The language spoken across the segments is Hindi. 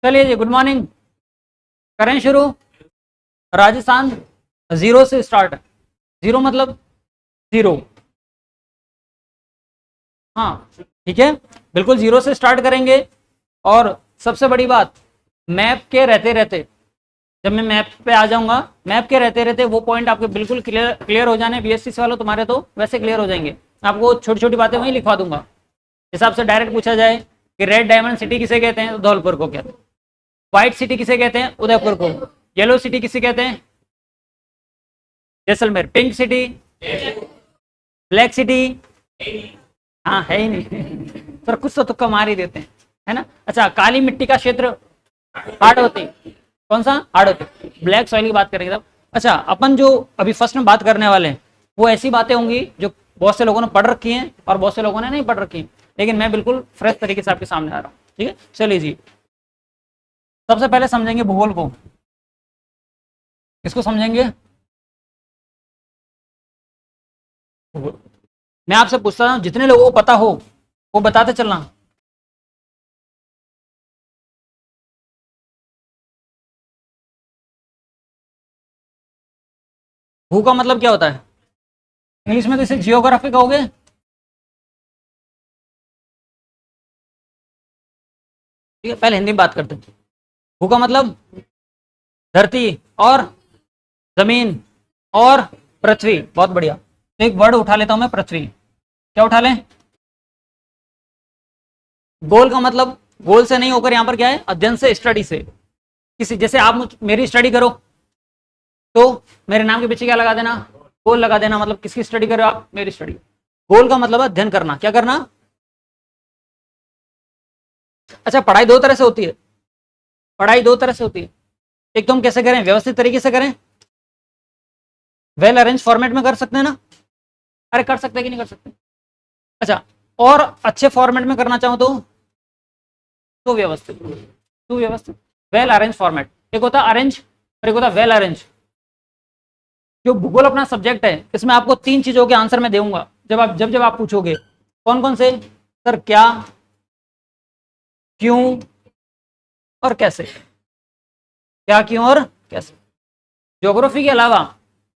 चलिए जी, गुड मॉर्निंग। करें शुरू। राजस्थान जीरो से स्टार्ट है। जीरो मतलब जीरो। हाँ ठीक है, बिल्कुल जीरो से स्टार्ट करेंगे। और सबसे बड़ी बात, मैप के रहते रहते, जब मैं मैप पे आ जाऊंगा, मैप के रहते रहते वो पॉइंट आपके बिल्कुल क्लियर क्लियर हो जाने। बीएससी से वालों तुम्हारे तो वैसे क्लियर हो जाएंगे। आपको छोटी छोटी बातें वहीं लिखवा दूंगा। हिसाब से डायरेक्ट पूछा जाए कि रेड डायमंड सिटी किसे कहते हैं, तो धौलपुर को कहते हैं। व्हाइट सिटी किसे कहते हैं, उदयपुर को। येलो सिटी किसे कहते हैं, Jaisalmer. Pink city, black city, हाँ है ही नहीं पर कुछ तो तुक्का मार ही देते हैं, है ना। अच्छा, काली मिट्टी का क्षेत्र हाड़ौती। कौन सा, हाड़ौती। ब्लैक सॉइल की बात करेंगे तब। अच्छा, अपन जो अभी फर्स्ट में बात करने वाले हैं वो ऐसी बातें होंगी जो बहुत से लोगों ने पढ़ रखी हैं और बहुत से लोगों ने नहीं पढ़ रखी, लेकिन मैं बिल्कुल फ्रेश तरीके से आपके सामने आ रहा हूँ। ठीक है, चलिए जी। सबसे पहले समझेंगे भूगोल को। किसको समझेंगे, भूगोल। मैं आपसे पूछता हूँ, जितने लोगों को पता हो वो बताते चलना। भू का मतलब क्या होता है, इंग्लिश में तो इसे जियोग्राफी कहोगे। ठीक है, पहले हिंदी में बात करते हैं। भू का मतलब धरती और जमीन और पृथ्वी। बहुत बढ़िया। तो एक वर्ड उठा लेता हूं मैं, पृथ्वी। क्या उठा लें, गोल का मतलब, गोल से नहीं होकर यहां पर क्या है, अध्ययन से, स्टडी से। किसी जैसे आप मेरी स्टडी करो तो मेरे नाम के पीछे क्या लगा देना, गोल लगा देना। मतलब किसकी स्टडी करो आप, मेरी स्टडी। गोल का मतलब अध्ययन करना, क्या करना। अच्छा, पढ़ाई दो तरह से होती है। पढ़ाई दो तरह से होती है। एक तो हम कैसे करें, व्यवस्थित तरीके से करें, वेल अरेंज फॉर्मेट में कर सकते हैं ना। अरे कर सकते हैं कि नहीं कर सकते। अच्छा, और अच्छे फॉर्मेट में करना चाहो तो व्यवस्थित, सुव्यवस्थित, वेल अरेंज फॉर्मेट। एक होता अरेंज और एक होता वेल अरेंज। जो भूगोल अपना सब्जेक्ट है, इसमें आपको तीन चीजों के आंसर मैं दूंगा जब आप पूछोगे। कौन कौन से, सर क्या, क्यों और कैसे। क्या, क्यों और कैसे। ज्योग्राफी के अलावा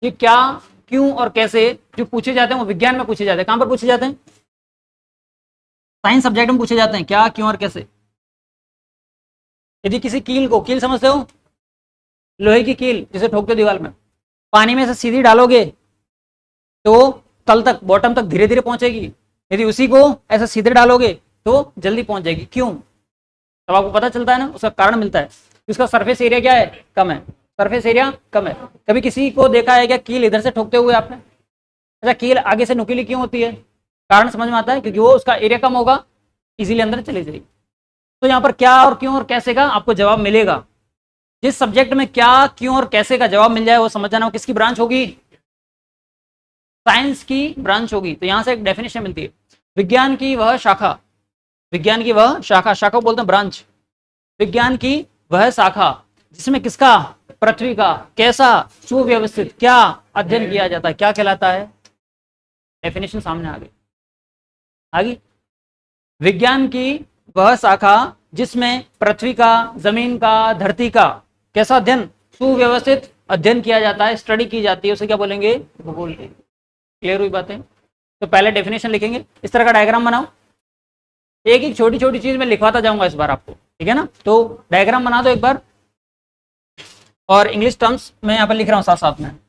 ये क्या, क्यों और कैसे जो पूछे जाते हैं वो विज्ञान में पूछे जाते हैं। कहां पर पूछे जाते हैं, साइंस सब्जेक्ट में पूछे जाते हैं, क्या, क्यों और कैसे। यदि किसी कील को, कील समझते हो, लोहे की कील जिसे ठोकते दीवार में, पानी में से सीधी डालोगे तो तल तक, बॉटम तक धीरे धीरे पहुंचेगी। यदि उसी को ऐसा सीधे डालोगे तो जल्दी पहुंच जाएगी। क्यों, तब आपको पता चलता है ना, उसका कारण मिलता है। उसका सरफेस एरिया क्या है, कम है। सरफेस एरिया कम है। कभी किसी को देखा है क्या कील इधर से ठोकते हुए आपने। अच्छा, कील आगे से नुकीली क्यों होती है, कारण समझ में आता है, क्योंकि वो उसका एरिया कम होगा, इजीली अंदर चली जाएगी। तो यहाँ पर क्या और क्यों और कैसे का आपको जवाब मिलेगा। जिस सब्जेक्ट में क्या, क्यों और कैसे का जवाब मिल जाए वो समझ जाना वो किसकी ब्रांच होगी, साइंस की ब्रांच होगी। तो यहां से एक डेफिनेशन मिलती है, विज्ञान की वह शाखा, विज्ञान की वह शाखा, शाखा बोलते हैं ब्रांच। विज्ञान की वह शाखा जिसमें किसका, पृथ्वी का कैसा, सुव्यवस्थित क्या अध्ययन किया जाता है, क्या कहलाता है। डेफिनेशन सामने आ गई, आ गई। विज्ञान की वह शाखा जिसमें पृथ्वी का, जमीन का, धरती का कैसा अध्ययन, सुव्यवस्थित अध्ययन किया जाता है, स्टडी की जाती है, उसे क्या बोलेंगे, भूगोल। क्लियर हुई बातें। तो पहले डेफिनेशन लिखेंगे, इस तरह का डायग्राम बनाओ। एक एक छोटी छोटी चीज मैं लिखवाता जाऊंगा इस बार आपको, ठीक है ना। तो डायग्राम बना दो एक बार, और इंग्लिश टर्म्स मैं यहाँ पर लिख रहा हूँ साथ साथ में।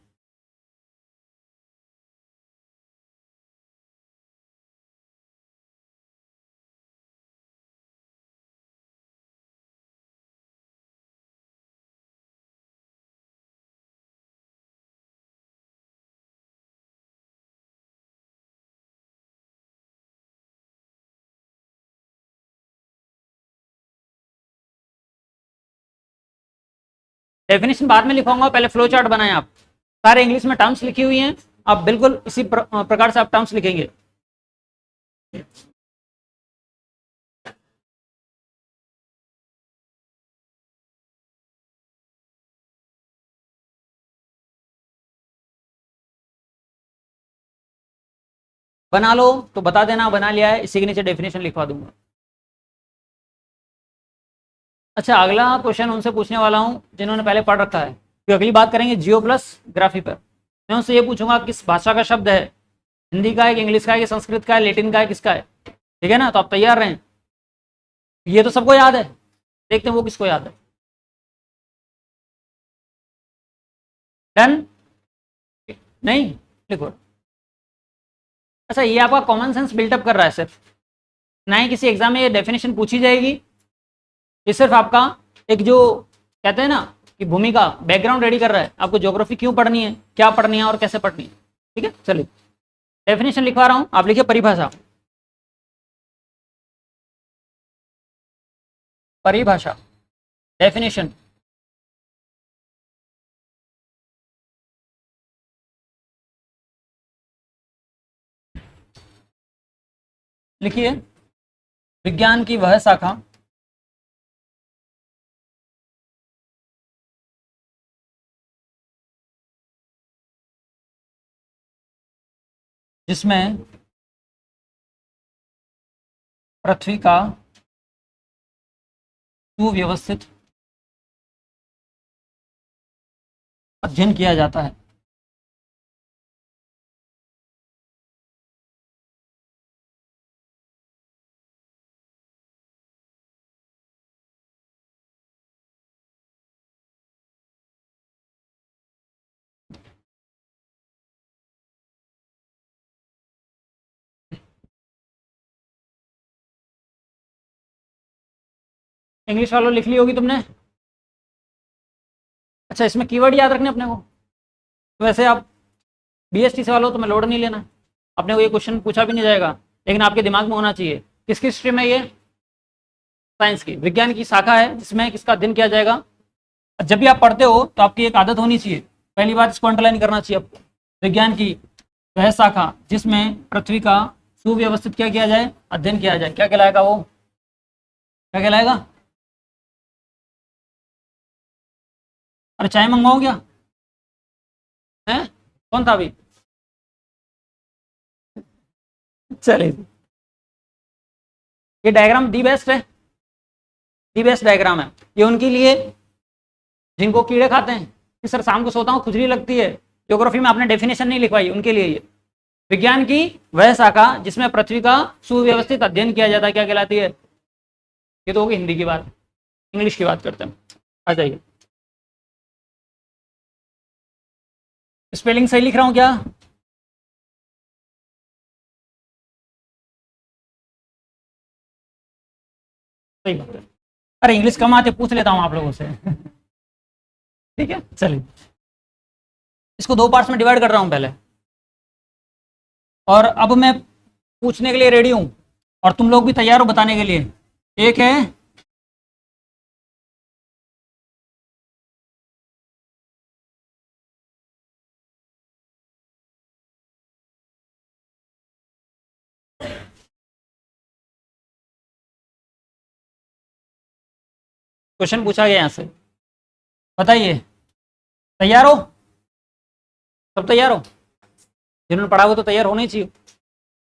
डेफिनेशन बाद में लिखवाऊंगा, पहले फ्लो चार्ट बनाएं आप। सारे इंग्लिश में टर्म्स लिखी हुई हैं, आप बिल्कुल इसी प्रकार से आप टर्म्स लिखेंगे। बना लो तो बता देना बना लिया है, इसी के नीचे डेफिनेशन लिखवा दूंगा। अच्छा, अगला क्वेश्चन उनसे पूछने वाला हूँ जिन्होंने पहले पढ़ रखा है, फिर अगली बात करेंगे जियो प्लस ग्राफी पर। मैं उनसे ये पूछूंगा किस भाषा का शब्द है, हिंदी का है कि इंग्लिश का है कि संस्कृत का है, लेटिन का है, किसका है। ठीक है ना, तो आप तैयार रहें। ये तो सबको याद है, देखते हैं वो किसको याद है। डन? नहीं लिखो। अच्छा, ये आपका कॉमन सेंस बिल्टअप कर रहा है सिर्फ, ना ही किसी एग्जाम में ये डेफिनेशन पूछी जाएगी। ये सिर्फ आपका एक जो कहते हैं ना कि भूमिका बैकग्राउंड रेडी कर रहा है, आपको ज्योग्राफी क्यों पढ़नी है, क्या पढ़नी है और कैसे पढ़नी है। ठीक है, चलिए डेफिनेशन लिखवा रहा हूं, आप लिखिए परिभाषा। परिभाषा, डेफिनेशन। लिखिए, विज्ञान की वह शाखा जिसमें पृथ्वी का सुव्यवस्थित अध्ययन किया जाता है। इंग्लिश वालों लिख ली होगी तुमने। अच्छा, इसमें कीवर्ड याद रखने अपने को। तो वैसे आप बीएसटी से वालों तो मैं लोड नहीं लेना, अपने को ये क्वेश्चन पूछा भी नहीं जाएगा, लेकिन आपके दिमाग में होना चाहिए किसकी स्ट्रीम है ये, साइंस की, विज्ञान की शाखा है जिसमें किसका अध्ययन किया जाएगा। जब भी आप पढ़ते हो तो आपकी एक आदत होनी चाहिए, पहली बात इसको अंडरलाइन करना चाहिए आपको, विज्ञान की वह शाखा जिसमें पृथ्वी का सुव्यवस्थित क्या किया जाए, अध्ययन किया जाए। क्या कहलाएगा वो, क्या कहलाएगा। अरे चाय मंगवाओ क्या है, कौन था अभी। चलिए, ये डायग्राम दी बेस्ट है, दी बेस्ट डायग्राम है ये उनके लिए जिनको कीड़े खाते हैं कि सर शाम को सोता हूँ खुजली लगती है, ज्योग्राफी में आपने डेफिनेशन नहीं लिखवाई, उनके लिए ये विज्ञान की वह शाखा जिसमें पृथ्वी का सुव्यवस्थित अध्ययन किया जाता है क्या कहलाती है। ये तो होगी हिंदी की बात, इंग्लिश की बात करते हैं। आ जाइए, स्पेलिंग सही लिख रहा हूँ क्या। सही बात है, अरे इंग्लिश कम आते पूछ लेता हूँ आप लोगों से ठीक है, चलिए इसको दो पार्ट्स में डिवाइड कर रहा हूँ पहले, और अब मैं पूछने के लिए रेडी हूँ और तुम लोग भी तैयार हो बताने के लिए। एक है क्वेश्चन पूछा गया यहाँ से, बताइए तैयार हो, सब तैयार हो, जिन्होंने पढ़ा हो तो तैयार होने चाहिए।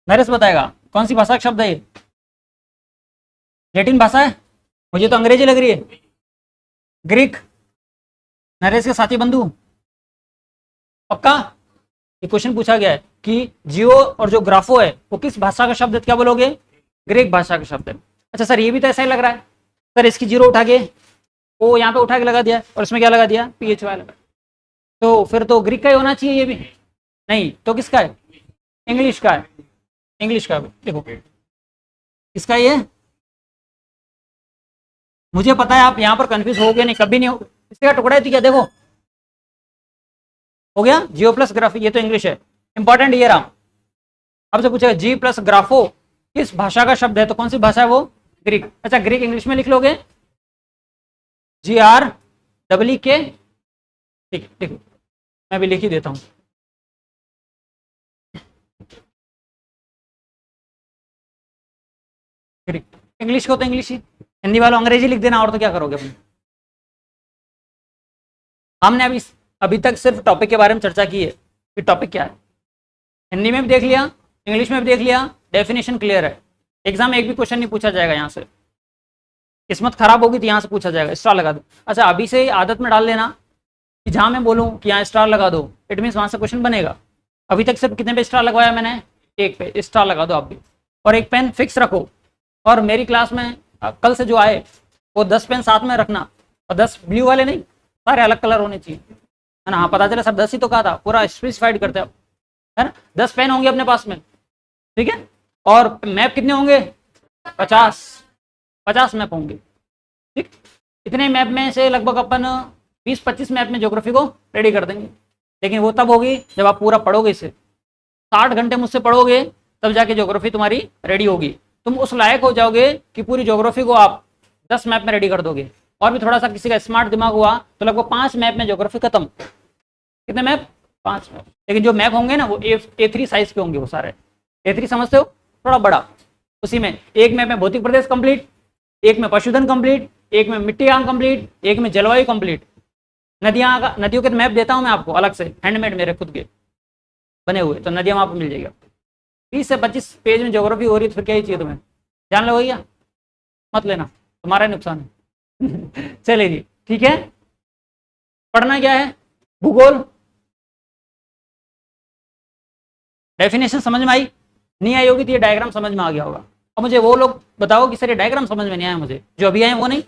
नरेश बताएगा कौन सी भाषा का शब्द है ये, लैटिन भाषा है, मुझे तो अंग्रेजी लग रही है, ग्रीक, नरेश के साथी बंधु पक्का। ये क्वेश्चन पूछा गया है कि जियो और जो ग्राफो है वो किस भाषा का शब्द है, क्या बोलोगे, ग्रीक भाषा का शब्द है। अच्छा सर, ये भी तो ऐसा ही लग रहा है सर, इसकी जीरो उठा के वो यहाँ पे उठा के लगा दिया और इसमें क्या लगा दिया, पीएच वाई लगा, तो फिर तो ग्रीक का ही होना चाहिए, ये भी नहीं तो किसका है, इंग्लिश का है, इंग्लिश का। देखो किसका ये, मुझे पता है आप यहाँ पर कंफ्यूज हो गए, नहीं कभी नहीं हो, इसका टुकड़ा है क्या, देखो हो गया जियो प्लस ग्राफी, ये तो इंग्लिश है, इंपॉर्टेंट ये रहा। अब से पूछेगा जी प्लस ग्राफो किस भाषा का शब्द है, तो कौन सी भाषा है वो, ग्रीक। अच्छा, ग्रीक इंग्लिश में लिख लोगे, GREEK, ठीक ठीक, मैं भी लिख ही देता हूँ। ग्रीक, इंग्लिश को तो इंग्लिश ही, हिंदी वालों अंग्रेजी लिख देना, और तो क्या करोगे अपने। हमने अभी तक सिर्फ टॉपिक के बारे में चर्चा की है कि टॉपिक क्या है, हिंदी में भी देख लिया, इंग्लिश में भी देख लिया, डेफिनेशन क्लियर है, एग्जाम में एक भी क्वेश्चन नहीं पूछा जाएगा यहाँ से। किस्मत खराब होगी तो यहाँ से पूछा जाएगा, स्टार लगा दो। अच्छा अभी से आदत में डाल लेना कि जहाँ मैं बोलूँ कि यहाँ स्टार लगा दो, इट मीन्स वहाँ से क्वेश्चन बनेगा। अभी तक सिर्फ कितने पे स्टार लगवाया मैंने, एक पे, स्टार लगा दो आप भी। और एक पेन फिक्स रखो, और मेरी क्लास में कल से जो आए वो 10 पेन साथ में रखना, और 10 ब्लू वाले नहीं, सारे अलग कलर होने चाहिए, है ना। हाँ पता चला सर 10 ही तो कहा था, पूरा स्पेसिफाइड करते हो, है ना। 10 पेन होंगे अपने पास में, ठीक है। और मैप कितने होंगे, 50 मैप होंगे, ठीक। इतने मैप में से लगभग अपन 20-25 मैप में ज्योग्राफी को रेडी कर देंगे। लेकिन वो तब होगी जब आप पूरा पढ़ोगे इसे, 60 घंटे मुझसे पढ़ोगे तब जाके ज्योग्राफी तुम्हारी रेडी होगी। तुम उस लायक हो जाओगे कि पूरी ज्योग्राफी को आप 10 मैप में रेडी कर दोगे। और भी थोड़ा सा किसी का स्मार्ट दिमाग हुआ तो लगभग 5 मैप में ज्योग्राफी खत्म। कितने मैप, 5 मैप। लेकिन जो मैप होंगे ना वो A3 साइज के होंगे, वो सारे A3 समझते हो, थोड़ा बड़ा। उसी में एक मैप में भौतिक प्रदेश कंप्लीट, एक में पशुधन कंप्लीट, एक में मिट्टी आंग कंप्लीट, एक में जलवायु कंप्लीट। नदियों के मैप देता हूं मैं आपको अलग से, हैंडमेड मेरे खुद के बने हुए, तो नदियां वहां पर मिल जाएगी। 20 से 25 पेज में ज्योग्राफी हो रही है तो फिर क्या ही चाहिए तुम्हें, जान लो भैया, मत लेना, तुम्हारा नुकसान है। चलिए जी, ठीक है। पढ़ना क्या है, भूगोल। डेफिनेशन समझ में आई, नहीं आई होगी तो ये डायग्राम समझ में आ गया होगा। अब मुझे वो लोग बताओ कि सर ये डायग्राम समझ में नहीं आया मुझे, जो अभी आए वो नहीं,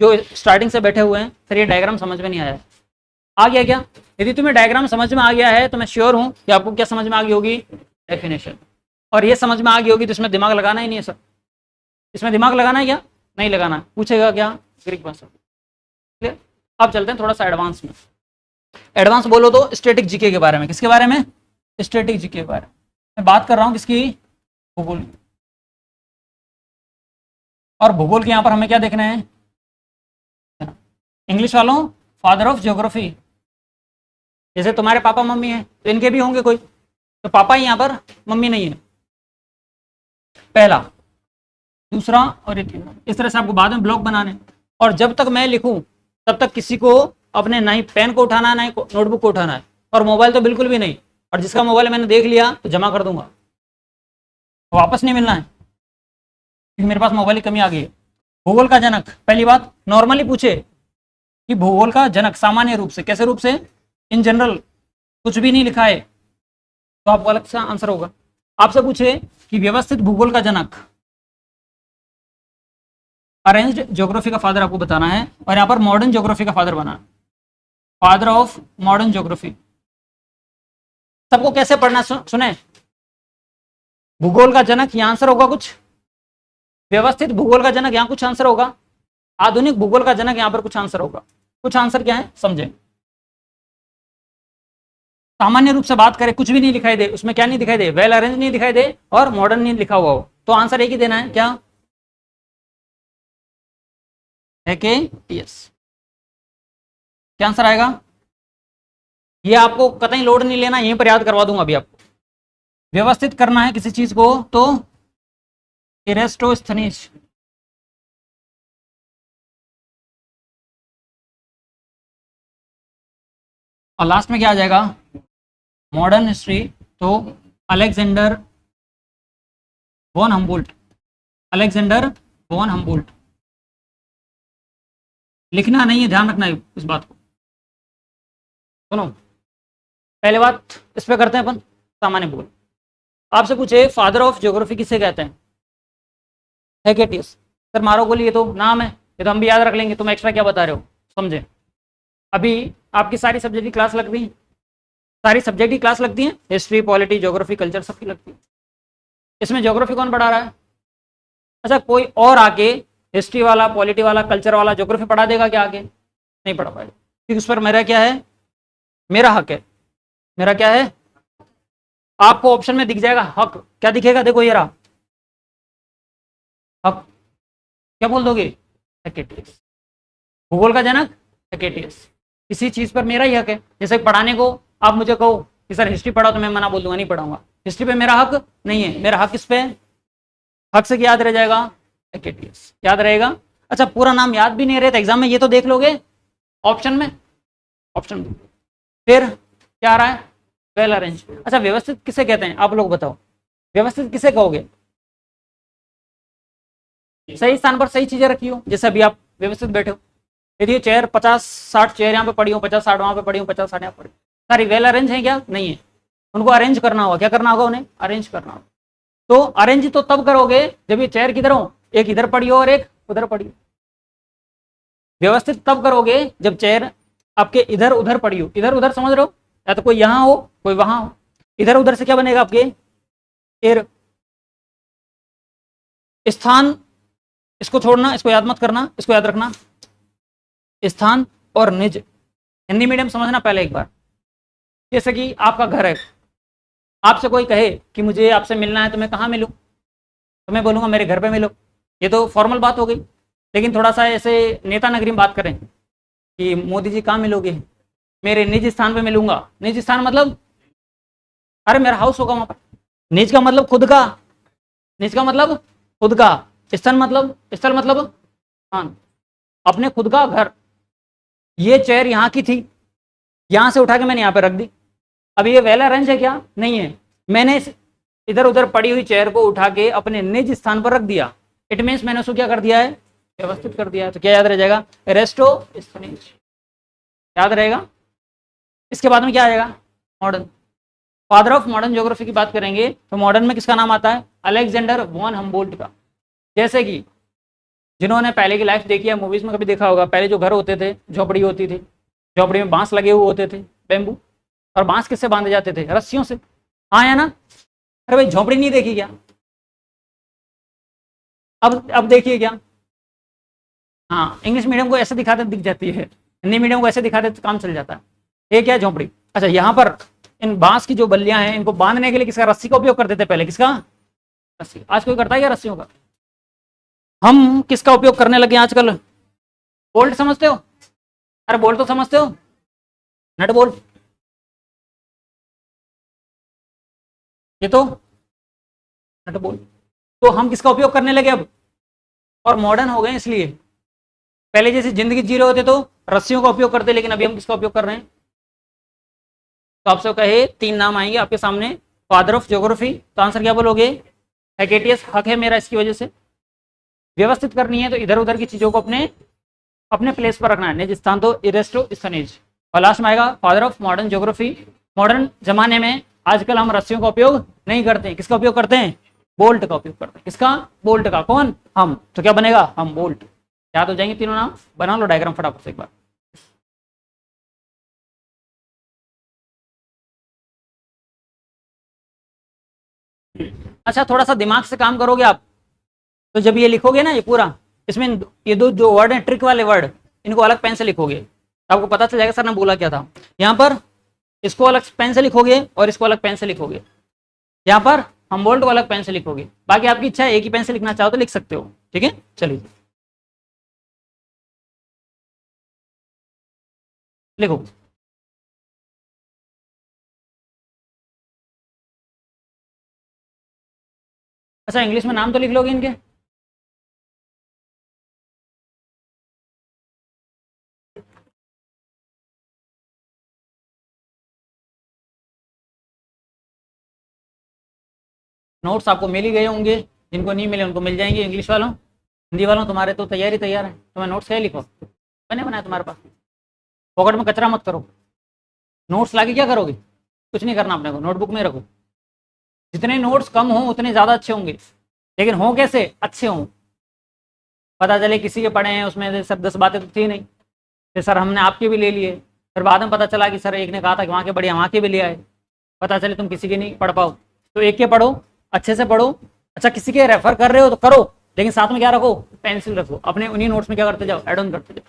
जो स्टार्टिंग से बैठे हुए हैं, सर ये डायग्राम समझ में नहीं आया। आ गया क्या? यदि तुम्हें डायग्राम समझ में आ गया है तो मैं श्योर हूं कि आपको क्या समझ में आ गई होगी, डेफिनेशन। और ये समझ में आ गई होगी तो इसमें दिमाग लगाना ही नहीं है सर। इसमें दिमाग लगाना है क्या, नहीं लगाना। पूछेगा क्या, ग्रीक भाषा। क्लियर। अब चलते हैं थोड़ा सा एडवांस में। एडवांस बोलो तो स्टैटिक जीके के बारे में। किसके बारे में, स्टैटिक जीके के बारे में मैं बात कर रहा हूं। किसकी, भूगोल। और भूगोल के यहां पर हमें क्या देखना है, इंग्लिश वालों फादर ऑफ ज्योग्राफी। जैसे तुम्हारे पापा मम्मी हैं तो इनके भी होंगे कोई, तो पापा ही यहाँ पर, मम्मी नहीं है, पहला। दूसरा और एक, इस तरह से आपको बाद में ब्लॉक बनाने। और जब तक मैं लिखूं तब तक किसी को अपने ना ही पेन को उठाना है ना ही नोटबुक को उठाना है, और मोबाइल तो बिल्कुल भी नहीं। और जिसका मोबाइल मैंने देख लिया तो जमा कर दूंगा, वापस नहीं मिलना है, क्योंकि मेरे पास मोबाइल की कमी आ गई है। भूगोल का जनक, पहली बात नॉर्मली पूछे कि भूगोल का जनक सामान्य रूप से, कैसे रूप से, इन जनरल, कुछ भी नहीं लिखा है तो आपको अलग सा आंसर होगा। आपसे पूछे कि व्यवस्थित भूगोल का जनक, अरेंज्ड ज्योग्राफी का फादर आपको बताना है, और यहाँ पर मॉडर्न ज्योग्राफी का फादर बना, फादर ऑफ मॉडर्न ज्योग्राफी। सबको कैसे पढ़ना सुने, भूगोल का जनक यहाँ आंसर होगा कुछ, व्यवस्थित भूगोल का जनक यहाँ कुछ आंसर होगा, आधुनिक भूगोल का जनक यहाँ पर कुछ आंसर होगा। कुछ आंसर क्या है समझे। सामान्य रूप से बात करें, कुछ भी नहीं दिखाई दे, उसमें क्या नहीं दिखाई दे, वेल अरेंज नहीं दिखाई दे और मॉडर्न नहीं लिखा हुआ हो, तो आंसर एक ही देना है, क्या है के यस। क्या आंसर आएगा, ये आपको कतई लोड नहीं लेना, यहीं पर याद करवा दूंगा अभी आपको। व्यवस्थित करना है किसी चीज को तो इरेस्टोस्थनीज, और लास्ट में क्या आ जाएगा, मॉडर्न हिस्ट्री तो Alexander von Humboldt, Alexander von Humboldt. लिखना नहीं है, ध्यान रखना है इस बात को। सुनो, पहले बात इस पे करते हैं अपन, सामान्य भूगोल। आपसे पूछे फादर ऑफ ज्योग्राफी किसे कहते हैं, हेकेटियस। सर मारो गोली, ये तो नाम है, ये तो हम भी याद रख लेंगे, तुम एक्स्ट्रा क्या बता रहे हो, समझे। अभी आपकी सारी सब्जेक्ट की क्लास लगती है, सारी सब्जेक्ट की क्लास लगती है, हिस्ट्री, पॉलिटी, ज्योग्राफी, कल्चर, सबकी लगती है। इसमें ज्योग्राफी कौन पढ़ा रहा है, अच्छा कोई और आके हिस्ट्री वाला, पॉलिटी वाला, कल्चर वाला ज्योग्राफी पढ़ा देगा क्या आगे, नहीं पढ़ा पाएगा, क्योंकि उस पर मेरा क्या है, मेरा हक है। मेरा क्या है, आपको ऑप्शन में दिख जाएगा हक, क्या दिखेगा, देखो ये रहा हक, क्या बोल दोगे, हेकेटियस। भूगोल का जनक हेकेटियस, किसी चीज पर मेरा ही हक है। जैसे पढ़ाने को आप मुझे कहो कि सर हिस्ट्री पढ़ाओ तो मैं मना बोल दूंगा, नहीं पढ़ाऊंगा, हिस्ट्री पे मेरा हक नहीं है। मेरा हक किस पे, हक से क्या याद रह जाएगा, हेकेटियस याद रहेगा। अच्छा पूरा नाम याद भी नहीं रहता एग्जाम में, ये तो देख लोगे ऑप्शन में, ऑप्शन में। फिर क्या आ रहा है, वेल अरेंज। अच्छा व्यवस्थित किसे कहते हैं, आप लोग बताओ, व्यवस्थित किसे कहोगे, सही स्थान पर सही चीजें रखी हो, जैसे अभी आप व्यवस्थित बैठे हो। यदि ये चेयर 50-60 चेयर यहाँ पे पड़ी हो, 50-60 वहां पे पड़ी हो, 50-60 यहाँ पड़ी, सारी वेल अरेंज है क्या? नहीं है। उनको अरेंज करना होगा। क्या करना होगा? उन्हें अरेंज करना होगा। तो अरेंज तो तब करोगे जब ये चेयर किधर हो, एक इधर पड़ी हो और एक उधर पड़ी हो। व्यवस्थित तब करोगे जब चेयर आपके इधर उधर पड़ी हो। इधर उधर समझ रहे हो? या तो कोई यहां हो, कोई वहां हो। इधर उधर से क्या बनेगा आपके? एयर स्थान। इसको छोड़ना, इसको याद मत करना, इसको याद रखना। स्थान और निज। हिंदी मीडियम समझना पहले एक बार। जैसे कि आपका घर है, आपसे कोई कहे कि मुझे आपसे मिलना है, तो मैं कहाँ मिलूं? तो मैं बोलूंगा मेरे घर पे मिलो। ये तो फॉर्मल बात हो गई। लेकिन थोड़ा सा ऐसे नेता नगरी में बात करें कि मोदी जी कहाँ मिलोगे? मेरे निज स्थान पे मिलूंगा। निज स्थान मतलब अरे मेरा हाउस होगा वहां पर। निज का मतलब खुद का। निज का मतलब खुद का। स्थल मतलब स्थान। अपने खुद का घर। ये चेयर यहाँ की थी, यहां से उठा के मैंने यहाँ पे रख दी। अब ये वेल अरेंज है क्या? नहीं है। मैंने इधर उधर पड़ी हुई चेयर को उठा के अपने निज स्थान पर रख दिया। इट मीन्स मैंने उसको क्या कर दिया है? व्यवस्थित कर दिया है। तो क्या याद रह जाएगा? Resto Stone Age. याद रहेगा। इसके बाद में क्या आएगा? Modern. Father of modern geography की बात करेंगे तो मॉडर्न में किसका नाम आता है? अलेक्जेंडर वॉन हम्बोल्ट का। जैसे कि जिन्होंने पहले की लाइफ देखी है, मूवीज में कभी देखा होगा, पहले जो घर होते थे झोपड़ी होती थी, झोपड़ी में बांस लगे हुए होते थे, बेम्बू। और बांस किससे बांधे जाते थे? रस्सियों से। हाँ या ना? अरे भाई झोपड़ी नहीं देखी क्या? अब देखिए क्या। हाँ, इंग्लिश मीडियम को ऐसे दिखाते दिख जाती है, हिंदी मीडियम को ऐसे दिखाते तो काम चल जाता है। ये क्या है? झोपड़ी। अच्छा, यहाँ पर इन बांस की जो बल्लियां हैं, इनको बांधने के लिए किसका? रस्सी का उपयोग करते थे पहले। किसका? रस्सी। आज कोई करता है क्या रस्सियों का? हम किसका उपयोग करने लगे आजकल? बोल्ट समझते हो? अरे बोल्ट तो समझते हो, नट बोल्ट। ये तो नट बोल्ट। तो हम किसका उपयोग करने लगे अब? और मॉडर्न हो गए इसलिए। पहले जैसे जिंदगी जी रहे होते तो रस्सियों का उपयोग करते, लेकिन अभी हम किसका उपयोग कर रहे हैं? तो आपसे कहे 3 नाम आएंगे आपके सामने, फादर ऑफ ज्योग्राफी, तो आंसर क्या बोलोगे? हेकेटियस। हक है मेरा इसकी वजह से। व्यवस्थित करनी है तो इधर उधर की चीजों को अपने अपने प्लेस पर रखना है। निज स्थान तो इरेस्टो स्थनेज। और लास्ट में आएगा father of modern geography. Modern जमाने में आजकल हम रस्सियों का उपयोग नहीं करते हैं। किसका उपयोग करते हैं? बोल्ट का उपयोग करते हैं। किसका? बोल्ट का। कौन? हम। तो क्या बनेगा? हम बोल्ट। याद हो जाएंगे तीनों नाम। बना लो डायग्राम फटाफट से एक बार। अच्छा, थोड़ा सा दिमाग से काम करोगे आप तो जब ये लिखोगे ना, ये पूरा, इसमें ये दो जो वर्ड है ट्रिक वाले वर्ड, इनको अलग पेन से लिखोगे तो आपको पता चल जाएगा सर ने बोला क्या था। यहाँ पर इसको अलग पेन से लिखोगे और इसको अलग पेन से लिखोगे। यहाँ पर हमबोल्ट को अलग पेन से लिखोगे। बाकी आपकी इच्छा है, एक ही पेन से लिखना चाहो तो लिख सकते हो। ठीक है, चलिए लिखो। अच्छा, इंग्लिश में नाम तो लिख लोगे इनके? नोट्स आपको मिल ही गए होंगे, जिनको नहीं मिले उनको मिल जाएंगे। इंग्लिश वालों, हिंदी वालों, तुम्हारे तो तैयारी तैयार है। तुम्हें नोट्स क्या लिखो, बने बनाए तुम्हारे पास। पॉकेट में कचरा मत करो। नोट्स लाके क्या करोगे? कुछ नहीं करना अपने को, नोटबुक में रखो। जितने नोट्स कम हो उतने ज़्यादा अच्छे होंगे। लेकिन हो कैसे? अच्छे हों। पता चले किसी के पढ़े हैं उसमें से सब 10 बातें तो थी नहीं, फिर सर हमने आपके भी ले लिए। फिर बाद में पता चला कि सर एक ने कहा था कि वहाँ के बढ़िया, वहाँ के भी ले आए। पता चले तुम किसी के नहीं पढ़ पाओ। तो एक के पढ़ो, अच्छे से पढ़ो। अच्छा, किसी के रेफर कर रहे हो तो करो, लेकिन साथ में क्या रखो? पेंसिल रखो। अपने उन्हीं नोट्स में क्या करते जाओ? एड ऑन करते जाओ।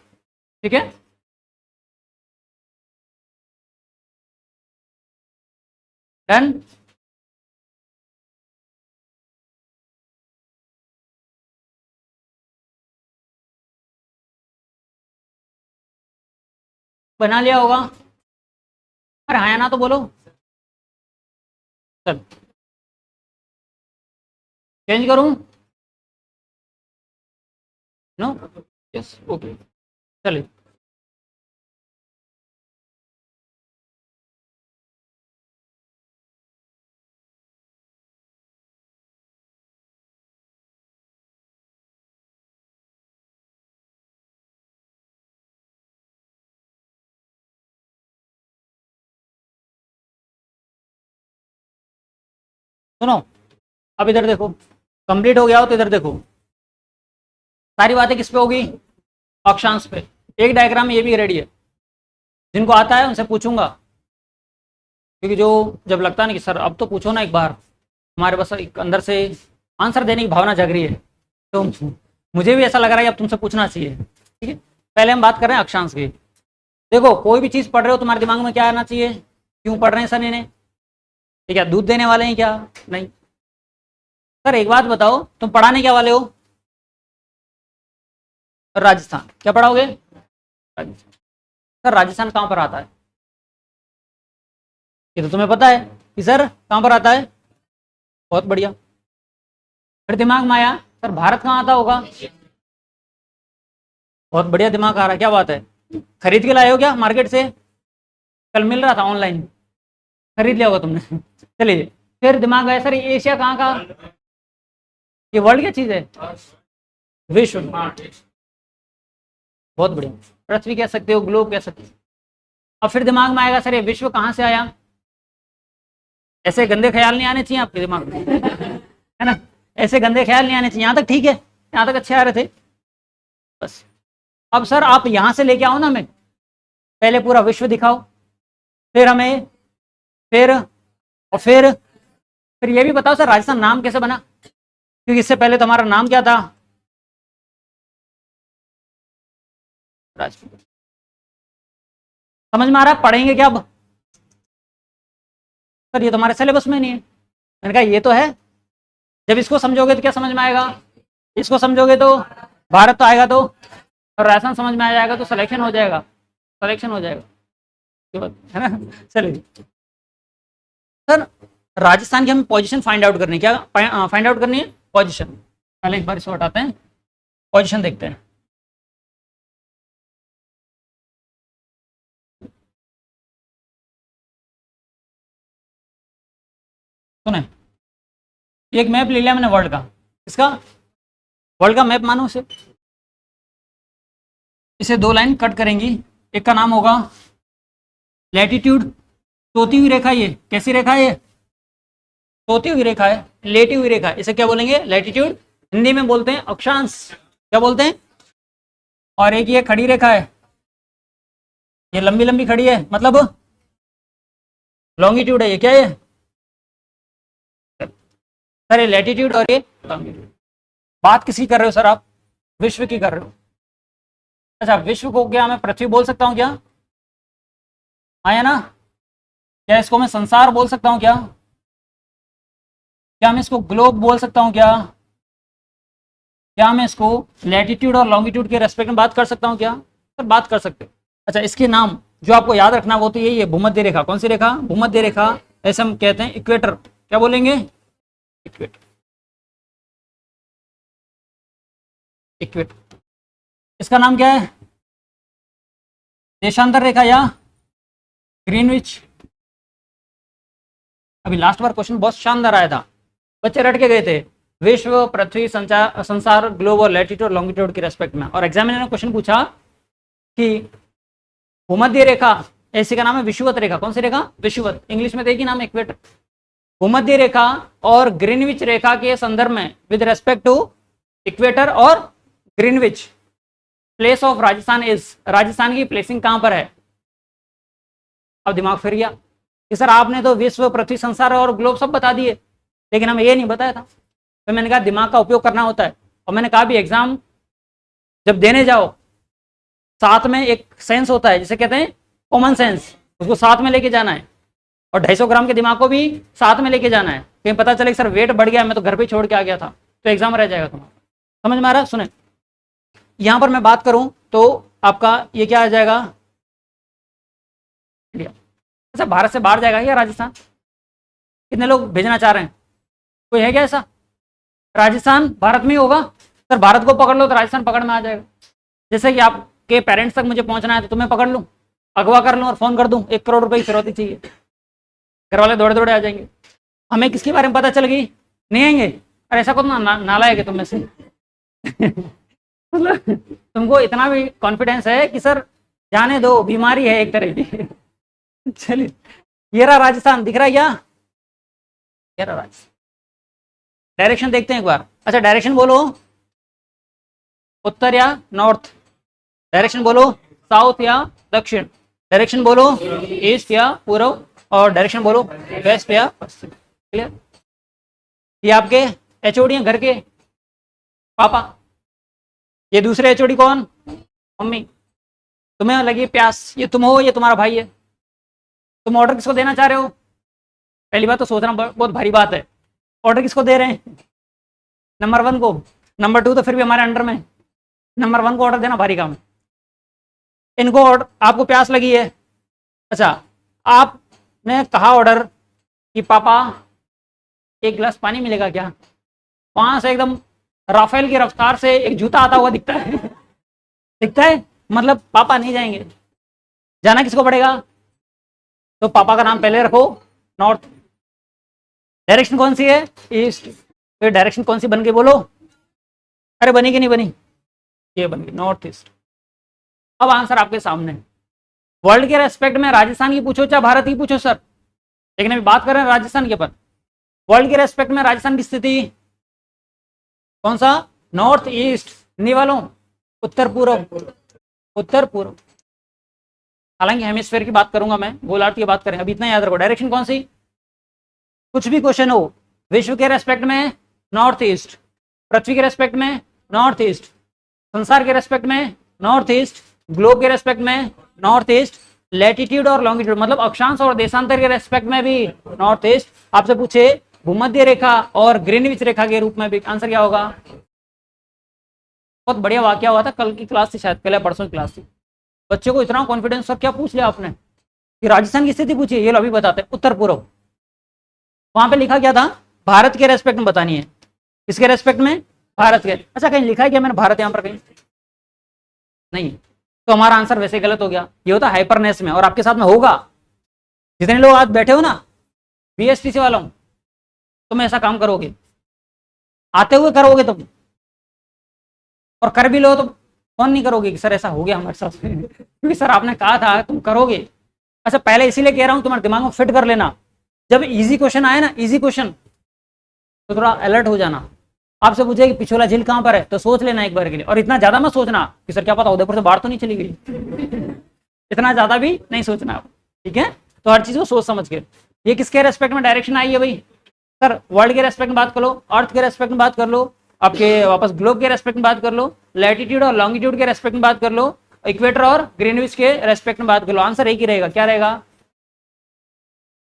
ठीक है, डन। बना लिया होगा। अरे हाँ या ना तो बोलो। चल, चेंज करूँ? नो? Yes, okay. चलिए। सुनो, अब इधर देखो, कंप्लीट हो गया हो तो इधर देखो, सारी बातें किस पे होगी, अक्षांश पे। एक डायग्राम ये भी रेडी है, जिनको आता है उनसे पूछूंगा, क्योंकि जो जब लगता है ना कि सर अब तो पूछो ना एक बार, हमारे बस एक अंदर से आंसर देने की भावना जग रही है, तो मुझे भी ऐसा लग रहा है कि अब तुमसे पूछना चाहिए। ठीक है, पहले हम बात कर रहे हैं अक्षांश की। देखो, कोई भी चीज़ पढ़ रहे हो तुम्हारे दिमाग में क्या आना चाहिए, क्यों पढ़ रहे हैं सर इन्हें, ये क्या दूध देने वाले हैं क्या, नहीं। सर एक बात बताओ, तुम पढ़ाने क्या वाले हो, राजस्थान, क्या पढ़ाओगे, राजस्थान। सर राजस्थान कहाँ पर आता है, ये तो तुम्हें पता है कि सर कहाँ पर आता है, बहुत बढ़िया। फिर दिमाग में आया सर भारत कहाँ आता होगा, बहुत बढ़िया दिमाग आ रहा है, क्या बात है, खरीद के लाए हो क्या मार्केट से, कल मिल रहा था ऑनलाइन, खरीद लिया होगा तुमने। चलिए, फिर दिमाग आया सर ये एशिया कहाँ का, ये वर्ल्ड क्या चीज है, विश्व, बहुत बढ़िया, पृथ्वी कह सकते हो, ग्लोब कह सकते हो। अब फिर दिमाग में आएगा सर ये विश्व कहाँ से आया, ऐसे गंदे ख्याल नहीं आने चाहिए आपके दिमाग में, है ना, ऐसे गंदे ख्याल नहीं आने चाहिए, यहाँ तक ठीक है, यहाँ तक अच्छे आ रहे थे बस। अब सर आप यहाँ से लेके आओ ना, हमें पहले पूरा विश्व दिखाओ, फिर हमें, फिर और फिर ये भी बताओ सर राजस्थान नाम कैसे बना, क्योंकि इससे पहले तुम्हारा नाम क्या था, राजपूत। समझ में आ रहा है, पढ़ेंगे क्या अब, सर ये तुम्हारे सिलेबस में नहीं है, मैंने कहा ये तो है, जब इसको समझोगे तो क्या समझ में आएगा, इसको समझोगे तो भारत तो आएगा, तो और राजस्थान समझ में आ जाएगा तो सिलेक्शन हो जाएगा, सिलेक्शन हो जाएगा, ये बात है ना। चलिए सर, राजस्थान की हमें पोजीशन फाइंड आउट करनी है, क्या फाइंड आउट करनी है, पोजीशन। पहले एक बार इसको हटाते हैं, पोजीशन देखते हैं। सुने, एक मैप ले लिया मैंने वर्ल्ड का, इसका वर्ल्ड का मैप मानो उसे, इसे दो लाइन कट करेंगी, एक का नाम होगा लैटिट्यूड, सोती हुई रेखा, ये कैसी रेखा है, ये सोती हुई रेखा है, लेटी हुई रेखा है, इसे क्या बोलेंगे, लैटिट्यूड, हिंदी में बोलते हैं अक्षांश, क्या बोलते हैं। और एक ये खड़ी रेखा है, ये लंबी लंबी खड़ी है, मतलब लॉन्गिट्यूड है, ये क्या है सर, ये लैटिट्यूड और ये लॉन्गिट्यूड। बात किसकी कर रहे हो सर आप, विश्व की कर रहे हो। अच्छा, विश्व को क्या मैं पृथ्वी बोल सकता हूँ क्या, आया ना, क्या इसको मैं संसार बोल सकता हूँ क्या, क्या मैं इसको ग्लोब बोल सकता हूँ क्या, क्या मैं इसको लैटिट्यूड और लॉन्गिट्यूड के रेस्पेक्ट में बात कर सकता हूँ क्या, सर बात कर सकते हो। अच्छा, इसके नाम जो आपको याद रखना वो तो यही है, भूमध्य रेखा, कौन सी रेखा, भूमध्य रेखा, ऐसे हम कहते हैं, इक्वेटर, क्या बोलेंगे, इक्वेटर, इक्वेटर। इसका नाम क्या है, देशांतर रेखा या ग्रीनविच। अभी लास्ट बार क्वेश्चन बहुत शानदार आया था, बच्चे रट के गए थे, विश्व, पृथ्वी, संसार, ग्लोब और लैटिट्यूड और लॉन्गिट्यूड के रेस्पेक्ट में। और एग्जामिनर ने क्वेश्चन पूछा कि भूमध्य रेखा, ऐसी का नाम है विषुवत रेखा, कौन सी रेखा, विषुवत, इंग्लिश में देखिए नाम इक्वेटर। भूमध्य रेखा और ग्रीनविच रेखा के संदर्भ में विद रेस्पेक्ट टू इक्वेटर और Greenwich, place of Rajasthan is, Rajasthan की प्लेसिंग कहां पर है। अब दिमाग फिर गया कि सर आपने तो विश्व, पृथ्वी, संसार और ग्लोब सब बता दिए, लेकिन हमें ये नहीं बताया था। तो मैंने कहा दिमाग का उपयोग करना होता है, और मैंने कहा भी एग्जाम जब देने जाओ, साथ में एक सेंस होता है जिसे कहते हैं कॉमन सेंस, उसको साथ में लेके जाना है, और 250 ग्राम के दिमाग को भी साथ में लेके जाना है, कहीं पता चले सर वेट बढ़ गया, मैं तो घर पे छोड़ के आ गया था, तो एग्जाम रह जाएगा तुम्हारा। समझ में आ रहा है, सुने, यहां पर मैं बात करूं तो आपका ये क्या आ जाएगा, इंडिया। अच्छा, भारत से बाहर जाएगा क्या राजस्थान, कितने लोग भेजना चाह रहे हैं, कोई है क्या ऐसा, राजस्थान भारत में ही होगा, सर भारत को पकड़ लो तो राजस्थान पकड़ में आ जाएगा। जैसे कि आपके पेरेंट्स तक मुझे पहुंचना है तो तुम्हें पकड़ लूं, अगवा कर लूं और फोन कर दूं, 1 करोड़ रुपए की फिरौती चाहिए, घर वाले दौड़े दौड़े आ जाएंगे, हमें किसके बारे में पता चल गई, नहीं आएंगे। अरे ऐसा कौन नालायक है तुम में से मतलब तुमको इतना भी कॉन्फिडेंस है कि सर जाने दो, बीमारी है एक तरह की। चलिए, ये रहा राजस्थान, दिख रहा है क्या, ये रहा राजस्थान, डायरेक्शन देखते हैं एक बार। अच्छा डायरेक्शन बोलो, उत्तर या नॉर्थ, डायरेक्शन बोलो साउथ या दक्षिण, डायरेक्शन बोलो ईस्ट या पूर्व, और डायरेक्शन बोलो वेस्ट या पश्चिम। क्लियर? ये आपके एचओडी हैं घर के, पापा। ये दूसरे एचओडी कौन? मम्मी। तुम्हें लगी प्यास, ये तुम हो, ये तुम्हारा भाई है। तुम ऑर्डर किसको देना चाह रहे हो? पहली बात तो सोचना बहुत भारी बात है। ऑर्डर किसको दे रहे हैं? नंबर 1 को। नंबर 2 तो फिर भी हमारे अंडर में, नंबर 1 को ऑर्डर देना भारी काम है। इनको ऑर्डर, आपको प्यास लगी है, अच्छा आपने कहा ऑर्डर कि पापा एक गिलास पानी मिलेगा क्या? वहां से एकदम राफेल की रफ्तार से एक जूता आता हुआ दिखता है दिखता है, मतलब पापा नहीं जाएंगे। जाना किसको पड़ेगा? तो पापा का नाम पहले रखो, नॉर्थ। डायरेक्शन कौन सी है? ईस्ट। फिर डायरेक्शन कौन सी बन गई बोलो? अरे बनी कि नहीं बनी? ये बन गई नॉर्थ ईस्ट। अब आंसर आपके सामने। वर्ल्ड के रेस्पेक्ट में राजस्थान की पूछो चाहे भारत की पूछो सर, लेकिन अभी बात कर रहे हैं राजस्थान के ऊपर। वर्ल्ड के रेस्पेक्ट में राजस्थान की स्थिति कौन सा? North east. नहीं वालों, उत्तर पूर्व, उत्तर पूर्व। हालांकि हेमिस्फेयर की बात करूंगा मैं, गोलार्ध की बात करें, अभी इतना याद रखो। डायरेक्शन कौन सी? कुछ भी क्वेश्चन हो, विश्व के रेस्पेक्ट में नॉर्थ ईस्ट, पृथ्वी के रेस्पेक्ट में नॉर्थ ईस्ट, संसार के रेस्पेक्ट में नॉर्थ ईस्ट, ग्लोब के रेस्पेक्ट में नॉर्थ ईस्ट, लैटिट्यूड और लॉन्गिट्यूड मतलब अक्षांश और देशांतर के रेस्पेक्ट में भी नॉर्थ ईस्ट। आपसे पूछे भूमध्य रेखा और ग्रीनविच रेखा के रूप में भी, आंसर क्या होगा? बहुत बढ़िया वाक्य हुआ था, कल की क्लास थी शायद, कल परसों की क्लास थी। बच्चे को इतना कॉन्फिडेंस, सर क्या पूछ लिया आपने कि राजस्थान की स्थिति पूछी? ये लो अभी बताते हैं, उत्तर पूर्व। वहां पे लिखा क्या था? भारत के रेस्पेक्ट में बतानी है। किसके रेस्पेक्ट में? भारत के। अच्छा कहीं लिखा है क्या मैंने भारत यहां पर कहीं? नहीं, तो हमारा आंसर वैसे गलत हो गया। ये होता हाइपरनेस में, और आपके साथ में होगा। जितने लोग आज बैठे हो ना बीएसटीसी वालों, तुम ऐसा काम करोगे, आते हुए करोगे तुम, और कर भी लो तो फोन नहीं करोगे कि सर ऐसा हो गया हमारे साथ क्योंकि सर आपने कहा था तुम करोगे। अच्छा पहले इसीलिए कह रहा हूं तुम्हारे दिमाग में फिट कर लेना, जब इजी क्वेश्चन आए ना, इजी क्वेश्चन, तो थोड़ा अलर्ट हो जाना। आपसे पूछे कि पिछोला झील कहां पर है, तो सोच लेना एक बार के लिए, और इतना ज्यादा मत सोचना कि सर क्या पता उदयपुर से बाहर तो नहीं चली गई इतना ज्यादा भी नहीं सोचना आप, ठीक है? तो हर चीज को सोच समझ के। ये किसके रेस्पेक्ट में डायरेक्शन आई है भाई? सर वर्ल्ड के रेस्पेक्ट में बात कर लो, अर्थ के रेस्पेक्ट में बात कर लो, आपके वापस ग्लोब के रेस्पेक्ट में बात कर लो, लैटिट्यूड और लॉन्गिट्यूड के रेस्पेक्ट में बात कर लो, इक्वेटर और ग्रीनविच के रेस्पेक्ट में बात कर लो। आंसर एक ही रहेगा, क्या रहेगा?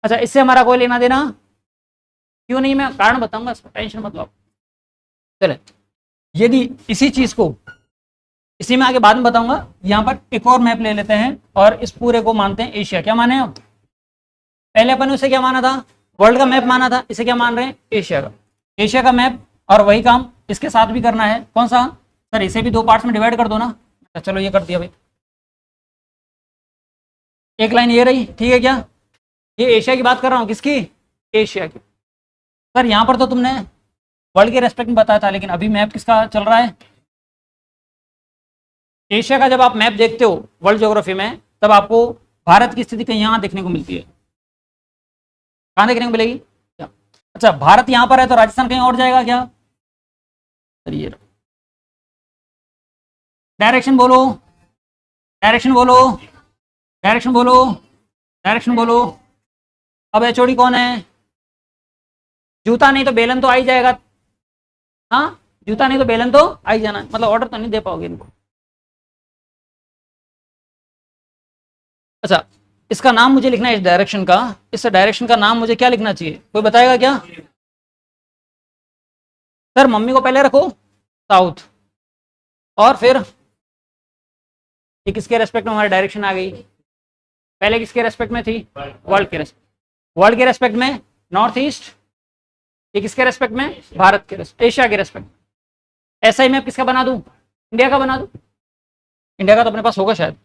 अच्छा इससे हमारा कोई लेना देना क्यों नहीं, मैं कारण बताऊंगा, टेंशन मत लो। चले, यदि इसी चीज को, इसी में आगे बाद में बताऊंगा। यहां पर एक और मैप ले लेते हैं और इस पूरे को मानते हैं एशिया। क्या माने आप? पहले अपन उसे क्या माना था? वर्ल्ड का मैप माना था। इसे क्या मान रहे हैं? एशिया का। एशिया का मैप, और वही काम इसके साथ भी करना है। कौन सा? सर इसे भी 2 पार्ट्स में डिवाइड कर दो ना। चलो ये कर दिया भाई, एक लाइन ये रही, ठीक है क्या? ये एशिया की बात कर रहा हूं, किसकी? एशिया की। सर यहां पर तो तुमने वर्ल्ड के रेस्पेक्ट में बताया था, लेकिन अभी मैप किसका चल रहा है? एशिया का। जब आप मैप देखते हो वर्ल्ड ज्योग्राफी में, तब आपको भारत की स्थिति कहीं यहां देखने को मिलती है। कहां देखने को मिलेगी? अच्छा भारत यहां पर है तो राजस्थान कहीं और जाएगा क्या? ये डायरेक्शन बोलो, डायरेक्शन बोलो, डायरेक्शन बोलो, डायरेक्शन बोलो। अब एचओडी कौन है? जूता नहीं तो बेलन तो आ ही जाएगा। हाँ, जूता नहीं तो बेलन तो आ ही जाना, मतलब ऑर्डर तो नहीं दे पाओगे इनको। अच्छा इसका नाम मुझे लिखना है, इस डायरेक्शन का, इस डायरेक्शन का नाम मुझे क्या लिखना चाहिए, कोई बताएगा क्या? सर मम्मी को पहले रखो साउथ, और फिर ये किसके रेस्पेक्ट में हमारी डायरेक्शन आ गई? पहले किसके रेस्पेक्ट में थी? वर्ल्ड के रेस्पेक्ट। वर्ल्ड के रेस्पेक्ट में नॉर्थ ईस्ट। ये किसके रेस्पेक्ट में? भारत के रेस्पेक्ट, एशिया के रेस्पेक्ट। ऐसा ही मैं किसका बना दूं? इंडिया का बना दूं। इंडिया का तो अपने पास होगा शायद,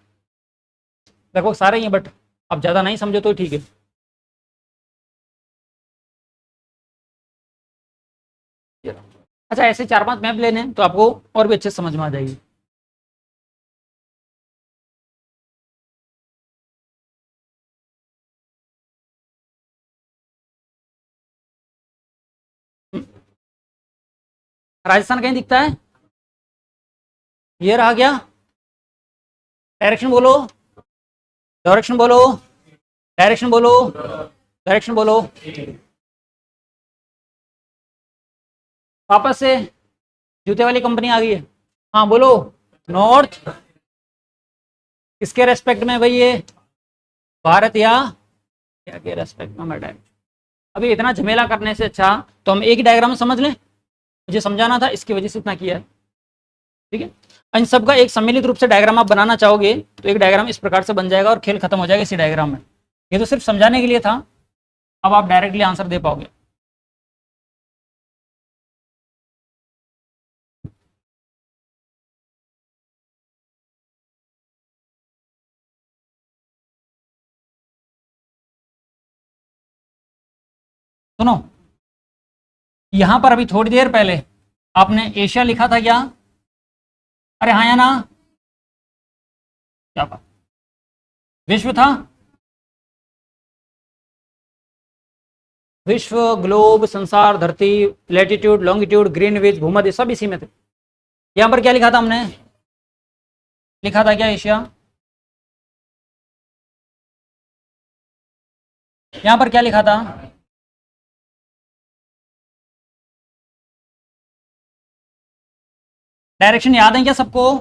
लगभग सारे ही हैं, बट अब ज्यादा नहीं समझो तो ठीक है। अच्छा ऐसे 4-5 मैप लेने हैं तो आपको और भी अच्छे से समझ में आ जाएगी। राजस्थान कहीं दिखता है? ये रहा क्या? डायरेक्शन बोलो, डायरेक्शन बोलो, डायरेक्शन बोलो, डायरेक्शन बोलो। वापस से जूते वाली कंपनी आ गई है। हाँ बोलो। नॉर्थ किसके रेस्पेक्ट में भाई ये? भारत या क्या के रेस्पेक्ट में बैठा है? अभी इतना झमेला करने से अच्छा तो हम एक ही डायग्राम समझ लें। मुझे समझाना था, इसकी वजह से इतना किया है। ठीक है, इन सब का एक सम्मिलित रूप से डायग्राम आप बनाना चाहोगे तो एक डायग्राम इस प्रकार से बन जाएगा और खेल खत्म हो जाएगा इसी डायग्राम में। ये तो सिर्फ समझाने के लिए था, अब आप डायरेक्टली आंसर दे पाओगे। सुनो, यहां पर अभी थोड़ी देर पहले आपने एशिया लिखा था क्या? अरे हाँ या ना? क्या बात, विश्व था? विश्व, ग्लोब, संसार, धरती, लैटिट्यूड, लॉन्गिट्यूड, ग्रीनविच, भूमध्य, सब इसी में थे। यहां पर क्या लिखा था हमने? लिखा था क्या एशिया? यहां पर क्या लिखा था? डायरेक्शन याद है क्या सबको?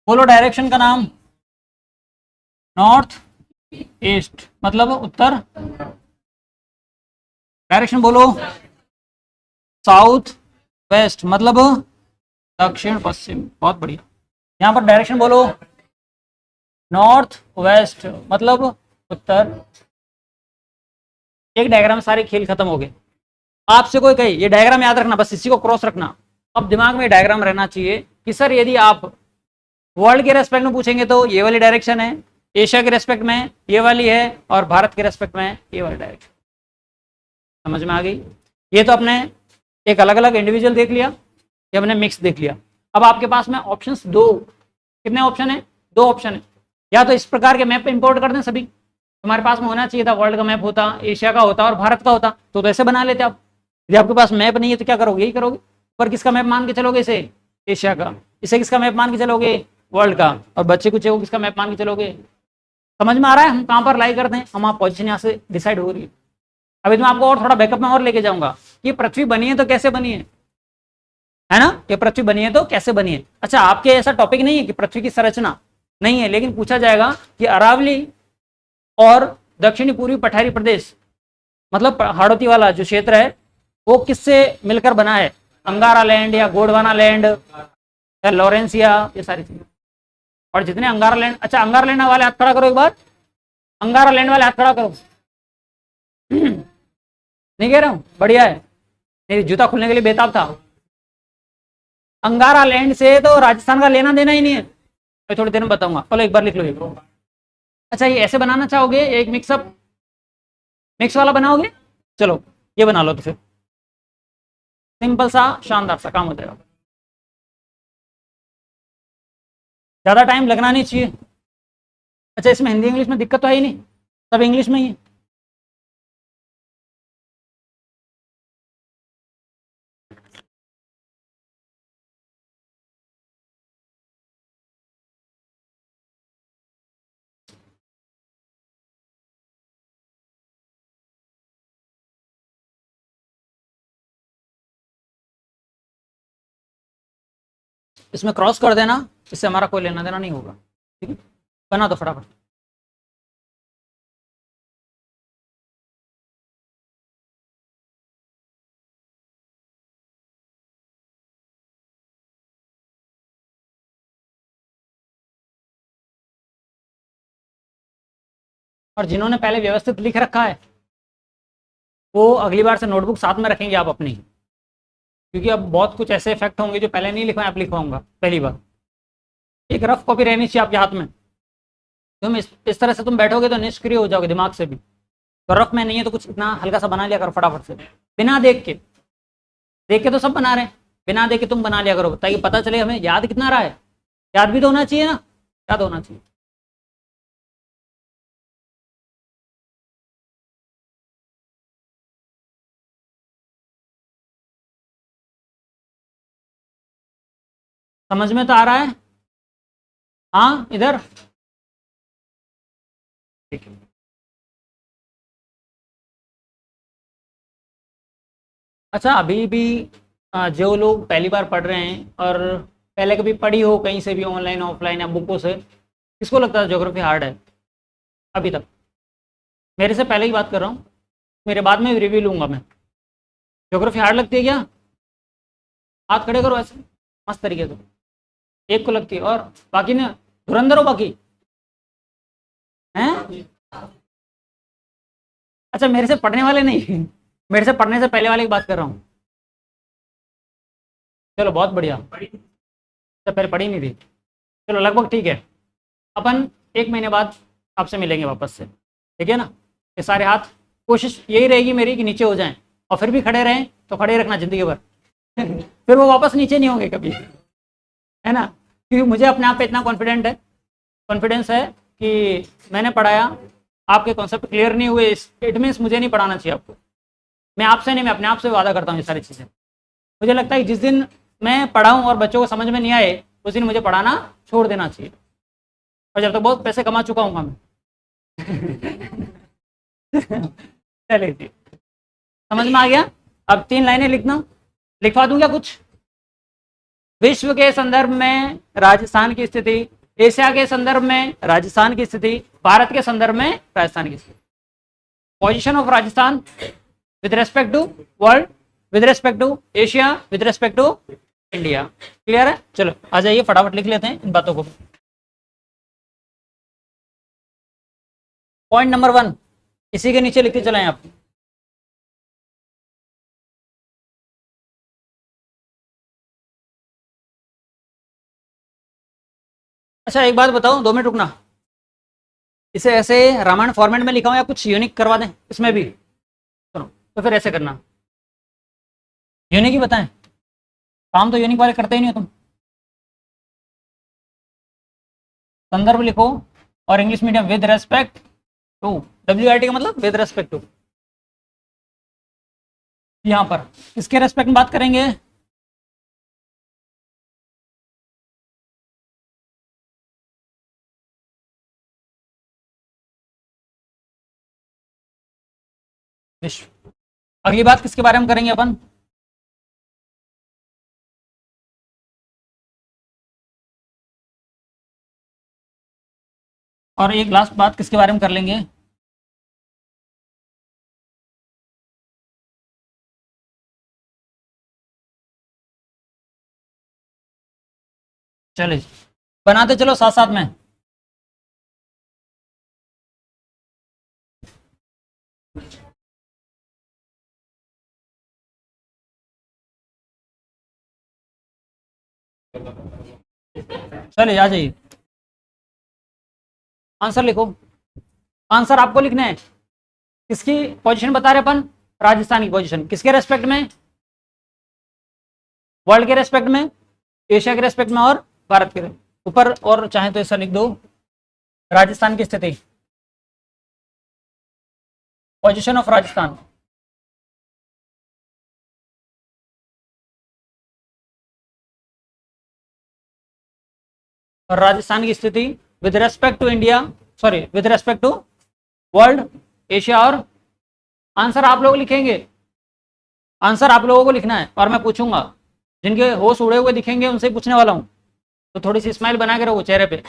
बोलो डायरेक्शन का नाम। नॉर्थ ईस्ट मतलब उत्तर। डायरेक्शन बोलो। साउथ वेस्ट मतलब दक्षिण पश्चिम। बहुत बढ़िया। यहां पर डायरेक्शन बोलो। नॉर्थ वेस्ट मतलब उत्तर। एक डायग्राम सारे खेल खत्म हो गए। आपसे कोई कहे ये डायग्राम याद रखना, बस इसी को क्रॉस रखना। अब दिमाग में डायग्राम रहना चाहिए कि सर यदि आप वर्ल्ड के रेस्पेक्ट में पूछेंगे तो ये वाली डायरेक्शन है, एशिया के रेस्पेक्ट में ये वाली है, और भारत के रेस्पेक्ट में ये वाली डायरेक्शन। समझ में आ गई? ये तो अपने एक अलग अलग इंडिविजुअल देख लिया, ये हमने मिक्स देख लिया। अब आपके पास में ऑप्शंस दो, कितने ऑप्शन है? दो ऑप्शन है। या तो इस प्रकार के मैप इंपोर्ट कर दें सभी, तुम्हारे पास में होना चाहिए था, वर्ल्ड का मैप होता, एशिया का होता और भारत का होता, तो ऐसे बना लेते आप। यदि आपके पास मैप नहीं है तो क्या करोगे? यही करोगे। पर किसका मैप मान के चलोगे? इसे एशिया का। इसे किसका मैप मान के चलोगे? वर्ल्ड का। और बच्चे कुछ को किसका मैप मान के चलोगे? समझ में आ रहा है हम कहाँ पर लाई करते हैं? हम आप पोजिशन यहाँ से डिसाइड हो रही है। अभी तो मैं आपको और थोड़ा बैकअप में और लेके जाऊंगा कि पृथ्वी बनी है तो कैसे बनी है ना? ये पृथ्वी बनी है तो कैसे बनी है। अच्छा, आपके ऐसा टॉपिक नहीं है कि पृथ्वी की संरचना नहीं है, लेकिन पूछा जाएगा कि अरावली और दक्षिणी पूर्वी पठारी प्रदेश मतलब हाड़ौती वाला जो क्षेत्र है वो किससे मिलकर बना है? अंगारा लैंड या गोंडवाना लैंड या लॉरेंसिया, ये सारी चीजें। और जितने अंगारा लैंड, अच्छा अंगारा लैंड वाले हाथ खड़ा करो एक बार। अंगारा लैंड वाले हाथ खड़ा करो। नहीं कह रहा हूं? बढ़िया है, मेरी जूता खुलने के लिए बेताब था। अंगारा लैंड से तो राजस्थान का लेना देना ही नहीं है, मैं थोड़ी देर में बताऊंगा। चलो एक बार लिख लो ये। अच्छा, ये ऐसे बनाना चाहोगे? एक मिक्सअप मिक्स वाला बनाओगे? चलो ये बना लो तो फिर सिंपल सा शानदार सा काम हो जाएगा। ज्यादा टाइम लगना नहीं चाहिए। अच्छा, इसमें हिंदी इंग्लिश में दिक्कत तो है ही नहीं, सब इंग्लिश में ही है। इसमें क्रॉस कर देना, इससे हमारा कोई लेना देना नहीं होगा। ठीक है, बना दो फटाफट। और जिन्होंने पहले व्यवस्थित लिख रखा है वो अगली बार से नोटबुक साथ में रखेंगे आप अपनी, क्योंकि अब बहुत कुछ ऐसे इफेक्ट होंगे जो पहले नहीं लिखवाए आप लिखवाऊंगा पहली बार। एक रफ कॉपी रहनी चाहिए आपके हाथ में। तुम इस तरह से तुम बैठोगे तो निष्क्रिय हो जाओगे दिमाग से भी। तो रफ में नहीं है तो कुछ इतना हल्का सा बना लिया करो फटाफट से, बिना देख के। देख के तो सब बना रहे हैं, बिना देख के तुम बना लिया करो ताकि पता चले हमें याद कितना रहा है। याद भी तो होना चाहिए ना, याद होना चाहिए। समझ में तो आ रहा है? हाँ इधर ठीक है। अच्छा अभी भी जो लोग पहली बार पढ़ रहे हैं और पहले कभी पढ़ी हो कहीं से भी ऑनलाइन ऑफलाइन या बुकों से, किसको लगता है ज्योग्राफी हार्ड है अभी तक? मेरे से पहले ही बात कर रहा हूँ, मेरे बाद में रिव्यू लूंगा मैं। ज्योग्राफी हार्ड लगती है क्या? हाथ खड़े करो ऐसे मस्त तरीके से। एक को लगती है और बाकी ने धुरंधर हो बाकी हैं? अच्छा मेरे से पढ़ने वाले नहीं मेरे से पढ़ने से पहले वाले की बात कर रहा हूँ। चलो बहुत बढ़िया, तो पहले पढ़ी नहीं थी। चलो लगभग ठीक है। अपन एक महीने बाद आपसे मिलेंगे वापस से, ठीक है ना? ये सारे हाथ, कोशिश यही रहेगी मेरी कि नीचे हो जाएं, और फिर भी खड़े रहें तो खड़े रखना जिंदगी भर फिर वो वापस नीचे नहीं होंगे कभी, है ना? क्योंकि मुझे अपने आप पे इतना कॉन्फिडेंस है कि मैंने पढ़ाया, आपके कॉन्सेप्ट क्लियर नहीं हुए, इट मीन्स मुझे नहीं पढ़ाना चाहिए आपको। मैं आपसे नहीं, मैं अपने आप से वादा करता हूँ ये सारी चीज़ें। मुझे लगता है कि जिस दिन मैं पढ़ाऊँ और बच्चों को समझ में नहीं आए, उस दिन मुझे पढ़ाना छोड़ देना चाहिए। और जब तक बहुत पैसे कमा चुका हूँ मैं चलिए जी, समझ में आ गया? अब 3 लाइनें लिखना, लिखवा दूं क्या कुछ? विश्व के संदर्भ में राजस्थान की स्थिति, एशिया के संदर्भ में राजस्थान की स्थिति, भारत के संदर्भ में राजस्थान की स्थिति। Position of Rajasthan with respect to world, with respect to Asia, with respect to India. Clear है? चलो आ जाइए फटाफट लिख लेते हैं इन बातों को। पॉइंट नंबर 1 इसी के नीचे लिखते चलाएं आप। अच्छा एक बात बताओ, 2 मिनट रुकना। इसे ऐसे रामायण फॉर्मेट में लिखा हो या कुछ यूनिक करवा दें इसमें भी? सुनो तो फिर ऐसे करना, यूनिक ही बताएं, काम तो यूनिक वाले करते ही नहीं हो तुम। संदर्भ लिखो और English medium with respect to, WIT का मतलब विद रेस्पेक्ट टू। यहाँ पर किसके रेस्पेक्ट में बात करेंगे? विश्व। अगली बात किसके बारे में करेंगे अपन? और एक लास्ट बात किसके बारे में कर लेंगे? चले बनाते चलो साथ साथ में। चले आ जाइए, आंसर लिखो। आंसर आपको लिखना है। किसकी पोजीशन बता रहे अपन? राजस्थान की पोजीशन किसके रेस्पेक्ट में? वर्ल्ड के रेस्पेक्ट में, एशिया के रेस्पेक्ट में और भारत के ऊपर। और चाहे तो ऐसा लिख दो, राजस्थान की स्थिति, पोजीशन ऑफ राजस्थान। और राजस्थान की स्थिति with respect to India, sorry with respect to world, Asia और। आंसर आप लोग लिखेंगे, आंसर आप लोगों को लिखना है और मैं पूछूंगा। जिनके होश उड़े हुए दिखेंगे उनसे पूछने वाला हूँ, तो थोड़ी सी स्माइल बना के रखो चेहरे पे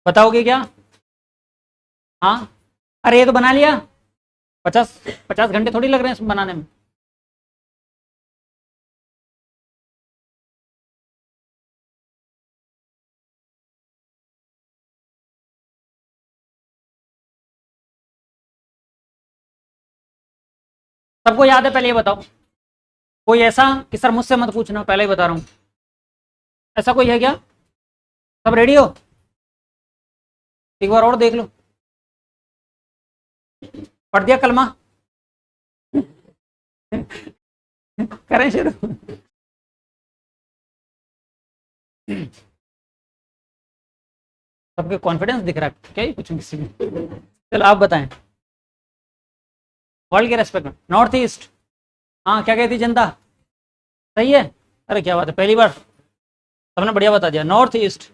बताओगे क्या? हाँ, अरे ये तो बना लिया। 50 50 घंटे थोड़ी लग रहे हैं इसमें बनाने में। सबको याद है? पहले ये बताओ, कोई ऐसा कि सर मुझसे मत पूछना, पहले ही बता रहा हूँ। ऐसा कोई है क्या? सब रेडी हो? एक बार और देख लो, पढ़ दिया कलमा करें शुरू सबके कॉन्फिडेंस दिख रहा है क्या, ही पूछूं किसी में। चलो आप बताएं। वर्ल्ड के रेस्पेक्ट में नॉर्थ ईस्ट, हाँ क्या कहती जनता, सही है। अरे क्या बात है, पहली बार सबने बढ़िया बता दिया, नॉर्थ ईस्ट।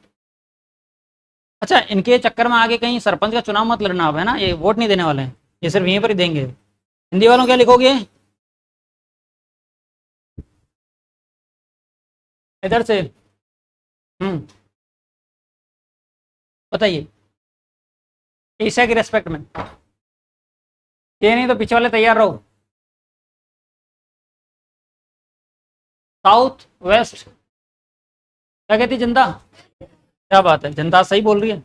अच्छा, इनके चक्कर में आगे कहीं सरपंच का चुनाव मत लड़ना आप, है ना, ये वोट नहीं देने वाले हैं, ये सिर्फ यहीं पर ही देंगे। हिंदी वालों क्या लिखोगे, इधर से। हम्म, बताइए। एशिया की रेस्पेक्ट में, ये नहीं तो पीछे वाले तैयार रहो। साउथ वेस्ट, क्या कहती जनता, क्या बात है, जनता सही बोल रही है।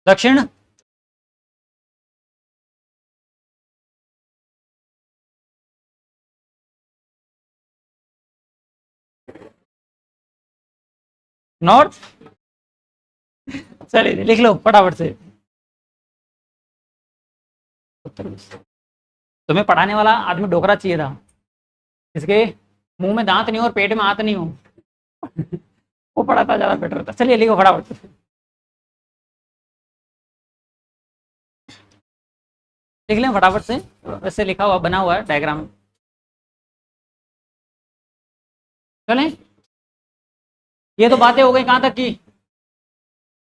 दक्षिण, नॉर्थ, चलिए लिख लो फटाफट से। तुम्हें पढ़ाने वाला आदमी डोकरा चाहिए था, इसके मुंह में दांत नहीं हो और पेट में आंत नहीं हो। वो पढ़ाता ज्यादा बेटर था। चलिए लिखो फटाफट से, लिख लें फटाफट से, वैसे लिखा हुआ बना हुआ है डायग्राम। चलें, ये तो बातें हो गई कहाँ तक की,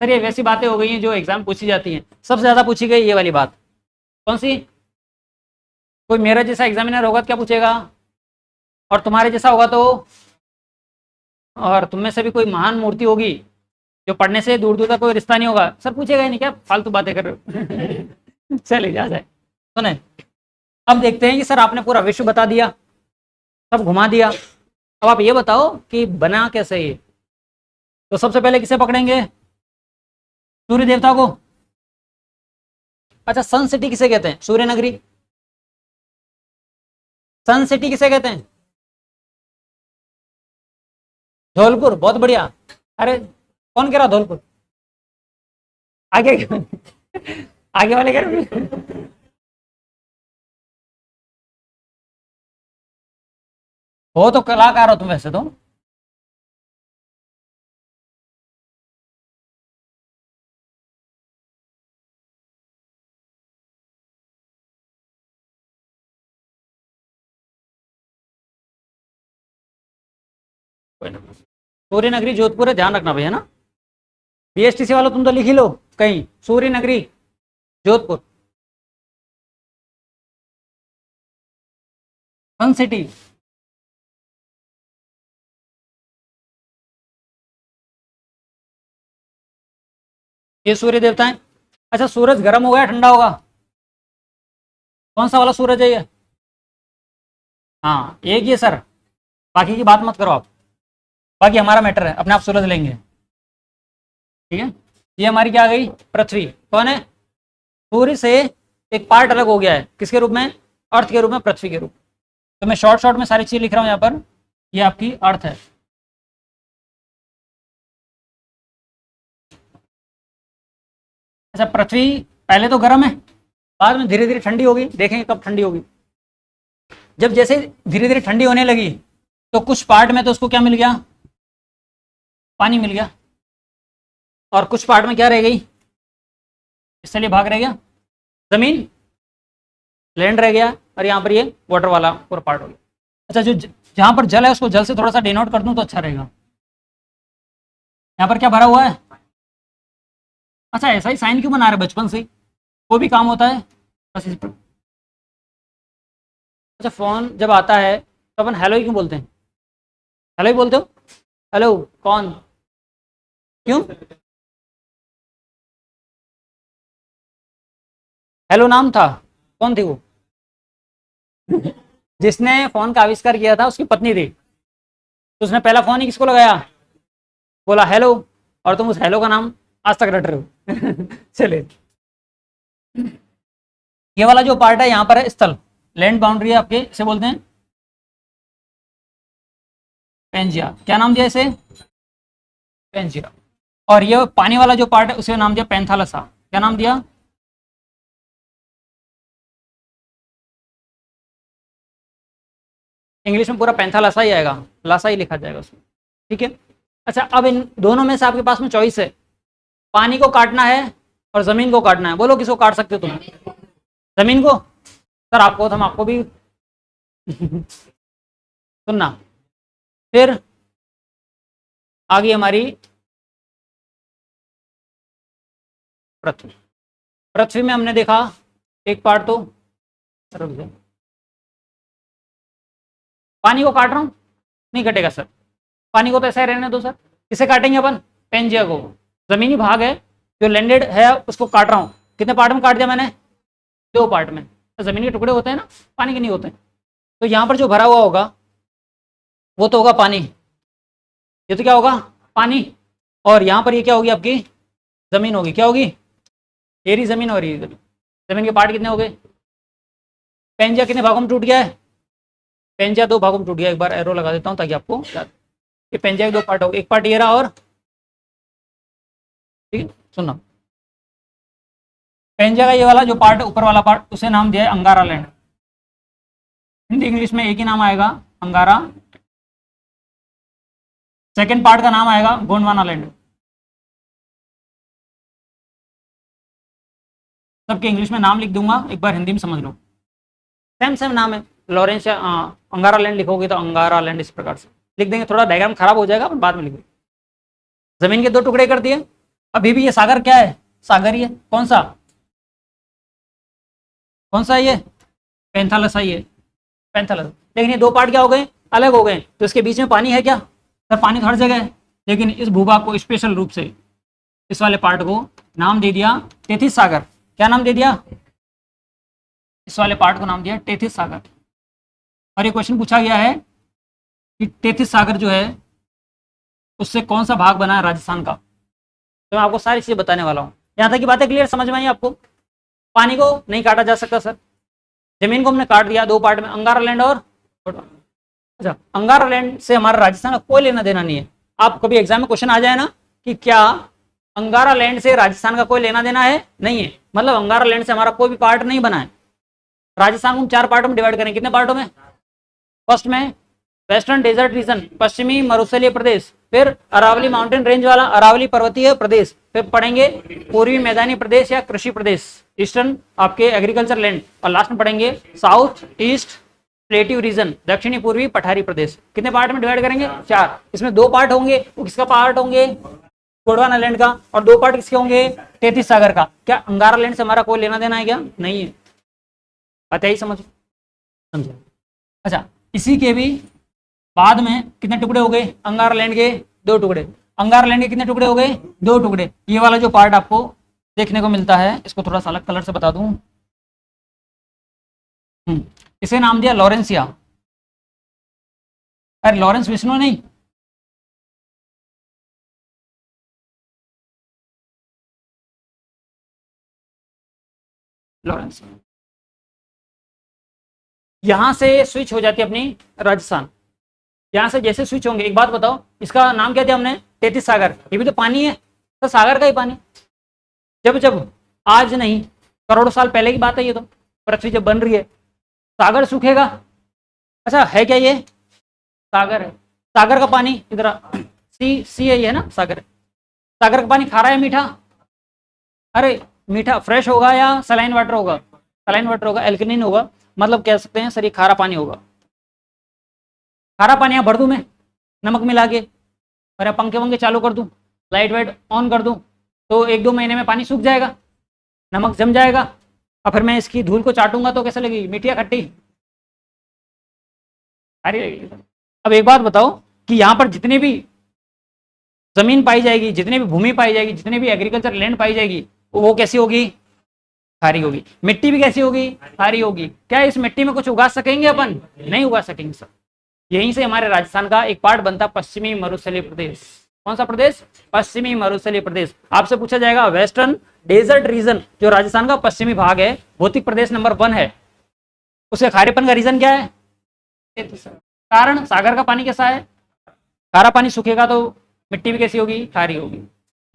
सर ये वैसी बातें हो गई हैं जो एग्जाम पूछी जाती हैं। सबसे ज्यादा पूछी गई ये वाली बात, कौन सी, कोई मेरा जैसा एग्जामिनर होगा तो क्या पूछेगा, और तुम्हारे जैसा होगा तो, और तुम में से भी कोई महान मूर्ति होगी जो पढ़ने से दूर दूर तक कोई रिश्ता नहीं होगा, सर पूछेगा ही नहीं, क्या फालतू बातें कर रहे हो। चलिए जा जाए, सुने। अब देखते हैं कि सर आपने पूरा विश्व बता दिया, सब घुमा दिया, अब आप ये बताओ कि बना कैसे ये। तो सबसे पहले किसे पकड़ेंगे, सूर्य देवता को। अच्छा, सन सिटी किसे कहते हैं, सूर्य नगरी, सन सिटी किसे कहते हैं, धौलपुर, बहुत बढ़िया। अरे कौन कह रहा धौलपुर, आगे आगे वाले कह रहे, हो तो कलाकार हो तुम वैसे तो। सूर्य नगरी जोधपुर है, ध्यान रखना भैया ना। बीएसटीसी वालों तुम तो लिख ही लो कहीं, सूर्य नगरी जोधपुर, सन सिटी। ये सूर्य देवता है। अच्छा, सूरज गर्म होगा या ठंडा होगा, कौन सा वाला सूरज है ये, हाँ एक ही है सर, बाकी की बात मत करो आप, बाकी हमारा मैटर है, अपने आप सूरज लेंगे, ठीक है। ये हमारी क्या आ गई, पृथ्वी, कौन है, सूर्य से एक पार्ट अलग हो गया है, किसके रूप में, अर्थ के रूप में, पृथ्वी के रूप में। तो मैं शॉर्ट शॉर्ट में सारी चीज लिख रहा हूं यहाँ पर, ये आपकी अर्थ है। अच्छा, पृथ्वी पहले तो गर्म है, बाद में धीरे धीरे ठंडी होगी, देखेंगे कब ठंडी होगी। जब जैसे धीरे धीरे ठंडी होने लगी तो कुछ पार्ट में तो उसको क्या मिल गया, पानी मिल गया, और कुछ पार्ट में क्या रह गई, इसलिए भाग रह गया, जमीन, लैंड रह गया, और यहाँ पर ये वाटर वाला पूरा पार्ट हो गया। अच्छा, जो जहाँ पर जल है उसको जल से थोड़ा सा डिनोट कर दूं तो अच्छा रहेगा। यहाँ पर क्या भरा हुआ है, अच्छा ऐसा ही साइन क्यों बना रहे बचपन से ही, वो भी काम होता है बस इस पर। अच्छा, फोन जब आता है तो अपन हेलो ही क्यों बोलते हैं, हेलो ही बोलते हो, हेलो कौन, क्यों, हेलो नाम था, कौन थी वो, जिसने फोन का आविष्कार किया था उसकी पत्नी थी, तो उसने पहला फोन ही किसको लगाया, बोला हेलो, और तुम उस हेलो का नाम आज तक रट रहे हो। चलिए, ये वाला जो पार्ट है यहाँ पर है स्थल, लैंड बाउंड्री है आपके, इसे बोलते हैं पेंजिया, क्या नाम दिया इसे, पेंजिया। और ये पानी वाला जो पार्ट है उसे नाम दिया पैंथालसा, क्या नाम दिया, इंग्लिश में पूरा पैंथालसा ही आएगा, लासा ही लिखा जाएगा उसमें, ठीक है। अच्छा, अब इन दोनों में से आपके पास में चॉइस है, पानी को काटना है और जमीन को काटना है, बोलो किसको काट सकते हो तुम? जमीन को। सर आपको तो हम आपको भी सुनना। फिर आगे हमारी पृथ्वी। पृथ्वी में हमने देखा एक पार्ट तो पानी को काट रहा हूं, नहीं कटेगा सर, पानी को तो ऐसा ही रहने दो सर। किसे काटेंगे अपन? पेंजिया को। जमीनी भाग है जो लैंडेड है उसको काट रहा हूं। कितने पार्ट में काट दिया मैंने? 2 पार्ट में। तो जमीनी के टुकड़े होते हैं ना, पानी के नहीं होते। तो यहां पर जो भरा हुआ होगा वो तो होगा पानी, ये तो क्या होगा? पानी। और यहां पर ये क्या होगी? आपकी जमीन होगी। क्या होगी? ये रही जमीन और ये जमीन। जमीन के पार्ट कितने हो गए? पेंजिया कितने भागों में टूट गया है? पेंजिया 2 भागों में टूट गया। एक बार एरो लगा देता हूं ताकि आपको याद। ये पेंजिया के 2 पार्ट हो गए। एक पार्ट ये रहा और ठीक है सुनना, पेंजिया का ये वाला जो पार्ट ऊपर वाला पार्ट उसे नाम दिया है अंगारा लैंड। हिंदी इंग्लिश में एक ही नाम आएगा, अंगारा। सेकेंड पार्ट का नाम आएगा गोंडवाना लैंड। सबके इंग्लिश में नाम लिख दूंगा, एक बार हिंदी में समझ लो। सेम सेम नाम है, लॉरेंस या अंगारा लैंड लिखोगे तो अंगारा लैंड इस प्रकार से लिख देंगे। थोड़ा डायग्राम खराब हो जाएगा पर बाद में लिख देंगे। जमीन के 2 टुकड़े कर दिए। अभी भी ये सागर क्या है? सागर ही है। कौन सा? कौन सा ये? पैंथालस है ये, पैंथालस। लेकिन ये 2 पार्ट क्या हो गए? अलग हो गए। तो इसके बीच में पानी है क्या? सर पानी तो हर जगह है, लेकिन इस भूभाग को स्पेशल रूप से इस वाले पार्ट को नाम दे दिया तेथिस सागर। क्या नाम दे दिया? इस वाले पार्ट को नाम दिया तेथिस सागर। और ये क्वेश्चन पूछा गया है कि तेथिस सागर जो है उससे कौन सा भाग बना है राजस्थान का। तो मैं आपको सारी चीजें बताने वाला हूँ। यहाँ तक की बातें क्लियर समझ में आई आपको? पानी को नहीं काटा जा सकता सर, जमीन को हमने काट दिया 2 पार्ट में, अंगारा लैंड और अच्छा, अंगारा लैंड से हमारा राजस्थान का कोई लेना देना नहीं है। आप कभी एग्जाम में क्वेश्चन आ जाए ना कि क्या अंगारा लैंड से राजस्थान का कोई लेना देना है? नहीं है। मतलब अंगारा लैंड से हमारा कोई भी पार्ट नहीं बना है। राजस्थान को हम 4 पार्टों में डिवाइड करें। कितने पार्टों में? फर्स्ट में वेस्टर्न डेजर्ट रीजन, पश्चिमी मरुस्थलीय प्रदेश, फिर अरावली माउंटेन रेंज वाला अरावली पर्वतीय प्रदेश, फिर पढ़ेंगे पूर्वी मैदानी प्रदेश या कृषि प्रदेश, ईस्टर्न आपके एग्रीकल्चर लैंड, और लास्ट में पढ़ेंगे साउथ ईस्ट प्लेटिव रीजन, दक्षिणी पूर्वी पठारी प्रदेश। कितने पार्ट में डिवाइड करेंगे? 4। इसमें 2 पार्ट होंगे, वो किसका पार्ट होंगे? गोंडवाना लैंड का। और 2 पार्ट किसके होंगे? तेथिस सागर का। क्या अंगारा लैंड से हमारा कोई लेना देना है क्या? नहीं है। आता ही समझ समझे? अच्छा, इसी के भी बाद में कितने टुकड़े हो गए? अंगारा लैंड के 2 टुकड़े। अंगारा लैंड के कितने टुकड़े हो गए? 2 टुकड़े। ये वाला जो पार्ट आपको देखने को मिलता है, इसको थोड़ा सा अलग कलर से बता दूं। इसे नाम दिया लॉरेंसिया। अरे लॉरेंस विष्णु नहीं, लॉरेंस। यहां से स्विच हो जाती है अपनी राजस्थान। यहां से जैसे स्विच होंगे, एक बात बताओ, इसका नाम क्या दिया हमने? तेथिस सागर। ये भी तो पानी है, तो सागर का ही पानी। जब जब आज नहीं, करोड़ों साल पहले की बात है ये तो। पृथ्वी जब बन रही है, सागर सूखेगा। अच्छा है क्या ये? सागर है। सागर का पानी इधर सी है ये, है ना सागर। सागर का पानी खारा है मीठा? अरे मीठा फ्रेश होगा या सलाइन वाटर होगा? सलाइन वाटर होगा, एल्कलिन होगा। मतलब कह सकते हैं सर ये खारा पानी होगा। खारा पानी यहाँ भर दूं मैं नमक मिला के, और पंखे वंखे चालू कर दूं, लाइट वाइट ऑन कर दूं, तो 1-2 महीने में पानी सूख जाएगा, नमक जम जाएगा। और फिर मैं इसकी धूल को चाटूंगा तो कैसे लगेगी? मीठी या खट्टी? खारी लगेगी। अब एक बात बताओ कि यहाँ पर जितनी भी जमीन पाई जाएगी, जितनी भी भूमि पाई जाएगी, जितनी भी एग्रीकल्चर लैंड पाई जाएगी, वो कैसी होगी? खारी होगी। मिट्टी भी कैसी होगी? खारी होगी। क्या इस मिट्टी में कुछ उगा सकेंगे अपन? नहीं उगा सकेंगे सर। यहीं से हमारे राजस्थान का एक पार्ट बनता पश्चिमी मरुस्थलीय प्रदेश। कौन सा प्रदेश? पश्चिमी मरुस्थलीय प्रदेश। आपसे पूछा जाएगा वेस्टर्न डेजर्ट रीजन, जो राजस्थान का पश्चिमी भाग है, भौतिक प्रदेश नंबर 1 है, उसके खारेपन का रीजन क्या है? कारण सागर का पानी कैसा है? खारा पानी सूखेगा तो मिट्टी भी कैसी होगी? खारी होगी।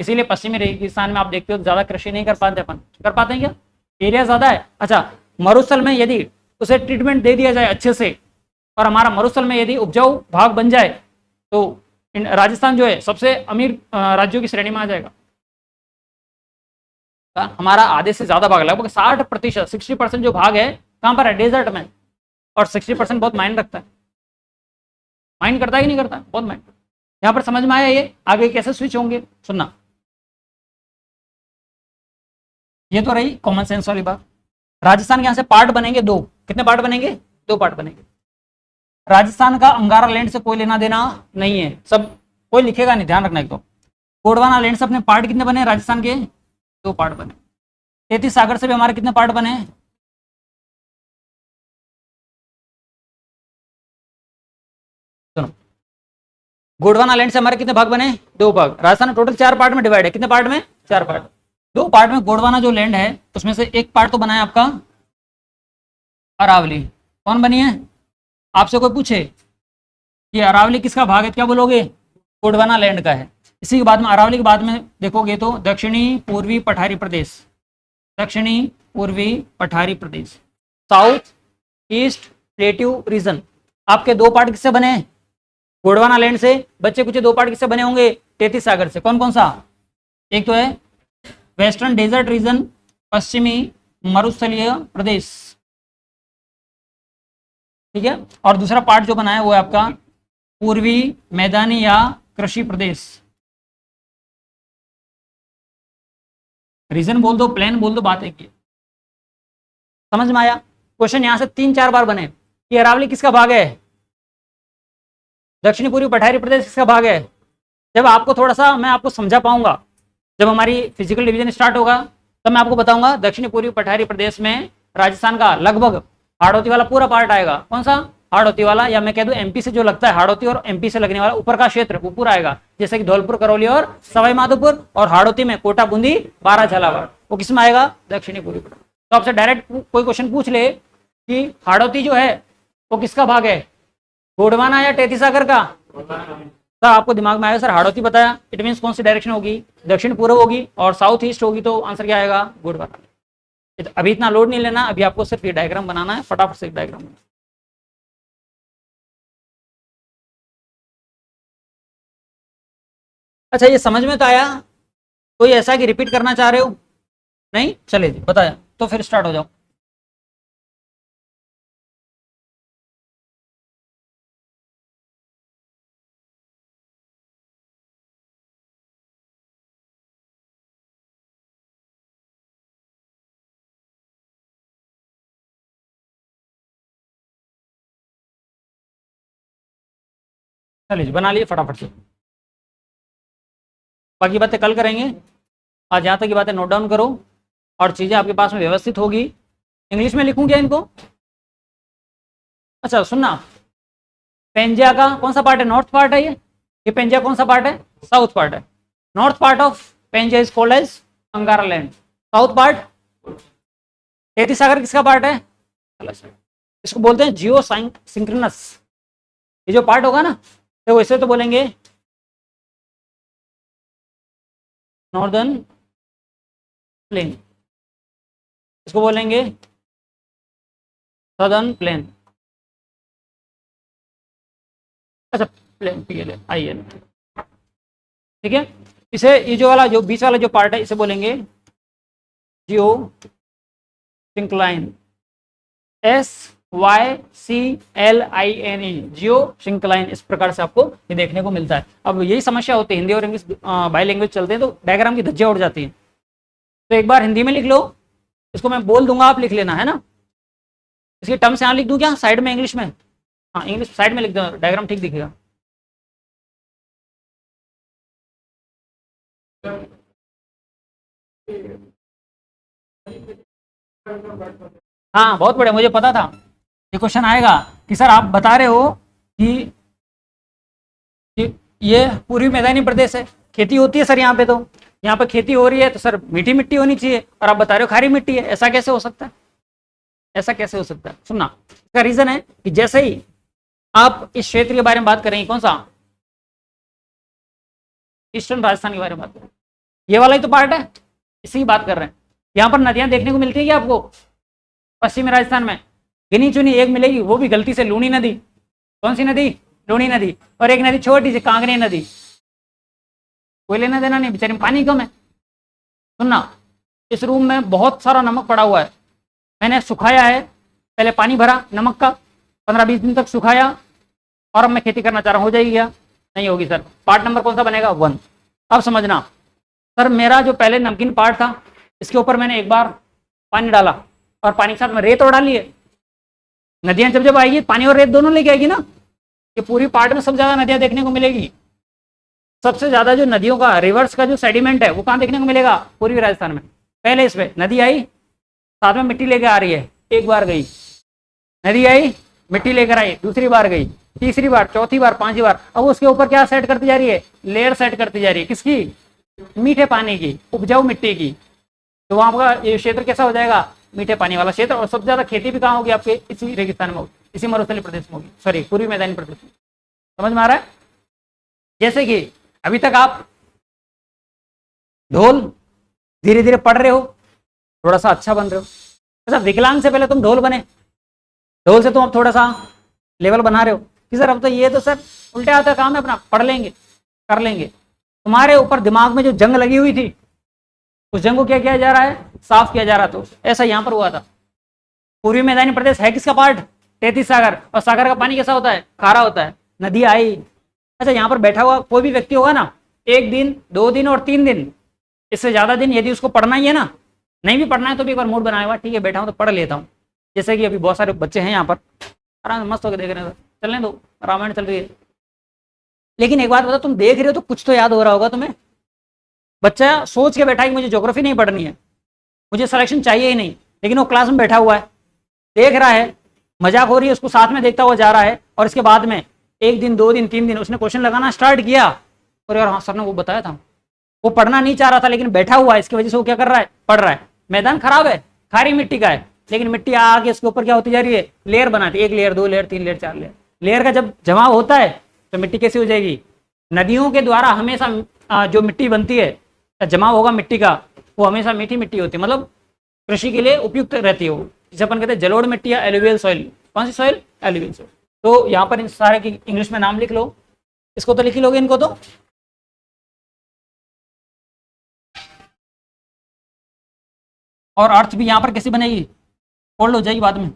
इसीलिए पश्चिमी रेगिस्तान में आप देखते हो ज्यादा कृषि नहीं कर पाते अपन। कर पाते हैं क्या? एरिया ज्यादा है। अच्छा, मरुस्थल में यदि उसे ट्रीटमेंट दे दिया जाए अच्छे से, और हमारा मरुस्थल में यदि उपजाऊ भाग बन जाए, तो राजस्थान जो है सबसे अमीर राज्यों की श्रेणी में आ जाएगा। हमारा आधे से ज्यादा भाग, लगभग 60%, 60% जो भाग है कहाँ पर है? डेजर्ट में। और 60% बहुत माइंड रखता है, माइंड करता है कि नहीं करता? बहुत माइंड। यहाँ पर समझ में आया ये? आगे कैसे स्विच होंगे सुनना। ये तो रही कॉमन सेंस वाली बात। राजस्थान के यहाँ से पार्ट बनेंगे दो, कितने पार्ट बनेंगे? दो पार्ट बनेंगे। राजस्थान का अंगारा लैंड से कोई लेना देना नहीं है, सब कोई लिखेगा नहीं, ध्यान रखना। एक तो गोंडवाना लैंड से अपने पार्ट कितने बने राजस्थान के? दो पार्ट बने। 33 सागर से भी हमारे कितने पार्ट बने? सुनो, गोंडवाना लैंड से हमारे कितने भाग बने? दो भाग। राजस्थान टोटल 4 पार्ट में डिवाइड है, कितने पार्ट में? 4 पार्ट। 2 पार्ट में गोंडवाना जो लैंड है उसमें से एक पार्ट तो बना है आपका अरावली। कौन बनी है? आपसे कोई पूछे कि अरावली किसका भाग है, क्या बोलोगे? गोंडवाना लैंड का है। इसी के बाद में अरावली के बाद में देखोगे तो दक्षिणी पूर्वी पठारी प्रदेश, दक्षिणी पूर्वी पठारी प्रदेश, साउथ ईस्ट प्लेट्यू रीजन। आपके 2 पार्ट किससे बने? गोंडवाना लैंड से। बच्चे कुछ 2 पार्ट किससे बने होंगे? 33 सागर से। कौन कौन सा? एक तो है वेस्टर्न डेजर्ट रीजन, पश्चिमी मरुस्थलीय प्रदेश, ठीक है। और दूसरा पार्ट जो बना है वो है आपका पूर्वी मैदानी या कृषि प्रदेश। रीजन बोल दो, प्लेन बोल दो, बात एक ही। समझ में आया? क्वेश्चन यहां से 3-4 बार बने कि अरावली किसका भाग है, दक्षिणी पूर्वी पठारी प्रदेश किसका भाग है। जब आपको थोड़ा सा मैं आपको समझा पाऊंगा, जब हमारी फिजिकल डिवीजन स्टार्ट होगा तब मैं आपको बताऊंगा दक्षिणी पूर्वी पठारी प्रदेश में राजस्थान का लगभग हाड़ौती वाला पूरा पार्ट आएगा। कौन सा? हाड़ौती वाला, या मैं कह दूं एमपी से जो लगता है, हाड़ौती और एमपी से लगने वाला ऊपर का क्षेत्र वो पूरा आएगा, जैसे कि धौलपुर, करौली और सवाई माधोपुर। और हाड़ौती में कोटा, बूंदी, बारह, झालावाड़, वो किसमें आएगा? दक्षिणी पूर्वी। तो आपसे डायरेक्ट कोई क्वेश्चन पूछ ले कि हाड़ौती जो है वो किसका भाग है, गोंडवाना या 33 सागर का? सर आपको दिमाग में आएगा सर हाड़ौती बताया, इट मीन कौन सी डायरेक्शन होगी? दक्षिण पूर्व होगी और साउथ ईस्ट होगी, तो आंसर क्या आएगा? गोंडवाना। अभी इतना लोड नहीं लेना, अभी आपको सिर्फ ये डायग्राम बनाना है, फटाफट से एक डायग्राम बनाना। अच्छा ये समझ में तो आया? कोई ऐसा कि रिपीट करना चाह रहे हो? नहीं, चले जी बताया तो फिर स्टार्ट हो जाओ। चलिए जी बना लिए फटाफट से, बाकी बातें कल करेंगे। आज यहाँ तक की बातें नोट डाउन करो और चीज़ें आपके पास में व्यवस्थित होगी। इंग्लिश में लिखूँ क्या इनको? अच्छा सुनना, पेंजिया का कौन सा पार्ट है? नॉर्थ पार्ट है ये पेंजिया कौन सा पार्ट है? साउथ पार्ट है। North part of Pangaea is called as Angara land. South part 33 सागर किसका पार्ट है? इसको बोलते हैं जियो सिंक्रोनस। ये जो पार्ट होगा ना, तो वैसे तो बोलेंगे नॉर्दर्न प्लेन, इसको बोलेंगे सदर्न प्लेन। अच्छा प्लेन, PL IL, ठीक है। इसे ये जो वाला जो बीच वाला जो पार्ट है इसे बोलेंगे जियो सिंक्लाइन, SYCLINE, जियो सिंक्लाइन। इस प्रकार से आपको ये देखने को मिलता है। अब यही समस्या होती है, हिंदी और इंग्लिश बाई लैंग्वेज चलते हैं तो डायग्राम की धज्जियां उड़ जाती हैं। तो एक बार हिंदी में लिख लो, इसको मैं बोल दूंगा, आप लिख लेना है ना। इसकी टर्म्स यहाँ लिख दूं क्या साइड में इंग्लिश में? हाँ इंग्लिश साइड में लिख दो, डायग्राम ठीक दिखेगा। हाँ बहुत बढ़िया, मुझे पता था ये क्वेश्चन आएगा कि सर आप बता रहे हो कि ये पूर्वी मैदानी प्रदेश है, खेती होती है सर यहाँ पे, तो यहाँ पे खेती हो रही है तो सर मीठी मिट्टी होनी चाहिए, और आप बता रहे हो खारी मिट्टी है। ऐसा कैसे हो सकता है? ऐसा कैसे हो सकता है? सुनना, इसका रीजन है कि जैसे ही आप इस क्षेत्र के बारे में बात करेंगे, कौन सा? ईस्टर्न राजस्थान के बारे में बात करें, ये वाला ही तो पार्ट है, इसी की बात कर रहे हैं। यहाँ पर नदियां देखने को मिलती है क्या आपको? पश्चिमी राजस्थान में गिनी चुनी एक मिलेगी, वो भी गलती से लूनी नदी। कौन सी नदी? लूनी नदी। और एक नदी छोटी सी कांगनी नदी, कोई लेना देना नहीं, बेचारी में पानी कम है। सुनना, इस रूम में बहुत सारा नमक पड़ा हुआ है, मैंने सुखाया है, पहले पानी भरा नमक का, 15-20 दिन तक सुखाया, और अब मैं खेती करना चाह रहा हूँ, हो जाएगी क्या? नहीं होगी सर। पार्ट नंबर कौन सा बनेगा? 1। अब समझना सर, मेरा जो पहले नमकीन पार्ट था इसके ऊपर मैंने एक बार पानी डाला और पानी के साथ में रेत और डाली है। नदियां जब जब आएगी पानी और रेत दोनों लेके आएगी ना, ये पूरी पार्ट में सबसे ज्यादा नदियां देखने को मिलेगी। सबसे ज्यादा जो नदियों का रिवर्स का जो सेडिमेंट है वो कहाँ देखने को मिलेगा? पूर्वी राजस्थान में। पहले इसमें नदी आई, साथ में मिट्टी लेके आ रही है, एक बार गई, नदी आई मिट्टी लेकर आई, दूसरी बार गई, तीसरी बार, चौथी बार, 5वीं बार, अब उसके ऊपर क्या सेट करती जा रही है? लेयर सेट करती जा रही है। किसकी? मीठे पानी की, उपजाऊ मिट्टी की। तो वहां का ये क्षेत्र कैसा हो जाएगा? मीठे पानी वाला क्षेत्र। और सबसे ज्यादा खेती भी कहाँ होगी? आपके इसी रेगिस्तान में होगी, इसी मरुस्थलीय प्रदेश में होगी, सॉरी पूर्वी मैदानी प्रदेश में। समझ में आ रहा है? जैसे कि अभी तक आप ढोल धीरे धीरे पढ़ रहे हो, थोड़ा सा अच्छा बन रहे हो। अच्छा, विकलांग से पहले तुम ढोल बने, ढोल से तुम अब थोड़ा सा लेवल बना रहे हो कि सर अब तो ये तो सर उल्टे आता काम है, अपना पढ़ लेंगे, कर लेंगे। तुम्हारे ऊपर दिमाग में जो जंग लगी हुई थी, उस जंग को क्या किया जा रहा है? साफ किया जा रहा। तो ऐसा यहाँ पर हुआ था। पूर्वी मैदानी प्रदेश है किसका पार्ट? 33 सागर। और सागर का पानी कैसा होता है? खारा होता है। नदी आई, अच्छा यहाँ पर बैठा हुआ कोई भी व्यक्ति होगा ना, 1 दिन 2 दिन और 3 दिन, इससे ज्यादा दिन यदि उसको पढ़ना ही है ना, नहीं भी पढ़ना है तो भी एक बार मूड बनाया हुआ, ठीक है बैठा हूँ तो पढ़ लेता हूँ। जैसे कि अभी बहुत सारे बच्चे हैं यहाँ पर, आराम मस्त होकर देख रहे हैं, चलने दो, रामायण चल रही है। लेकिन एक बात बताओ, तुम देख रहे हो तो कुछ तो याद हो रहा होगा तुम्हें। बच्चा सोच के बैठा है कि मुझे ज्योग्राफी नहीं पढ़नी है, मुझे सिलेक्शन चाहिए ही नहीं, लेकिन वो क्लास में बैठा हुआ है, देख रहा है, मजाक हो रही है, उसको साथ में देखता हुआ जा रहा है, और इसके बाद में 1 दिन 2 दिन 3 दिन उसने क्वेश्चन लगाना स्टार्ट किया, और यार हाँ सर ने वो बताया था, वो पढ़ना नहीं चाह रहा था लेकिन बैठा हुआ है, इसकी वजह से वो क्या कर रहा है? पढ़ रहा है। मैदान खराब है, खारी मिट्टी का है, लेकिन मिट्टी आके इसके ऊपर क्या होती जा रही है? लेयर बनाती है, 1 layer 2 layer 3 layer 4 layer. Layer का जब जमाव होता है तो मिट्टी कैसी हो जाएगी? नदियों के द्वारा हमेशा जो मिट्टी बनती है, जमाव होगा मिट्टी का, वो हमेशा मीठी मिट्टी होती है, मतलब कृषि के लिए उपयुक्त रहती है वो, जिसे अपन कहते हैं जलोढ़ मिट्टी या एलुवियल सॉइल। कौन सी सॉइल? Alluvial soil. तो यहाँ पर इन सारे की इंग्लिश में नाम लिख लो, इसको तो लिख ही लोगे, इनको तो। और अर्थ भी यहाँ पर कैसी बनेगी? फोल्ड हो जाएगी बाद में।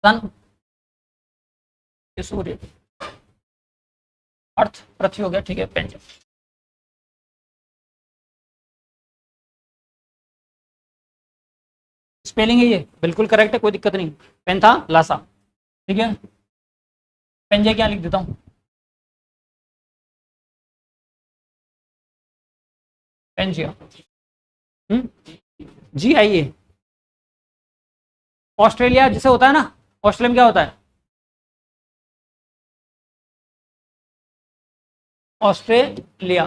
सन, सूर्य, अर्थ पृथ्वी हो गया, ठीक है। पेंज, स्पेलिंग है ये बिल्कुल करेक्ट है, कोई दिक्कत नहीं। पेंथा लासा, ठीक है। पेंजे क्या लिख देता हूँ? पेंजिया। जी आइए। ऑस्ट्रेलिया जिसे होता है ना, ऑस्ट्रेलिया में क्या होता है? ऑस्ट्रेलिया,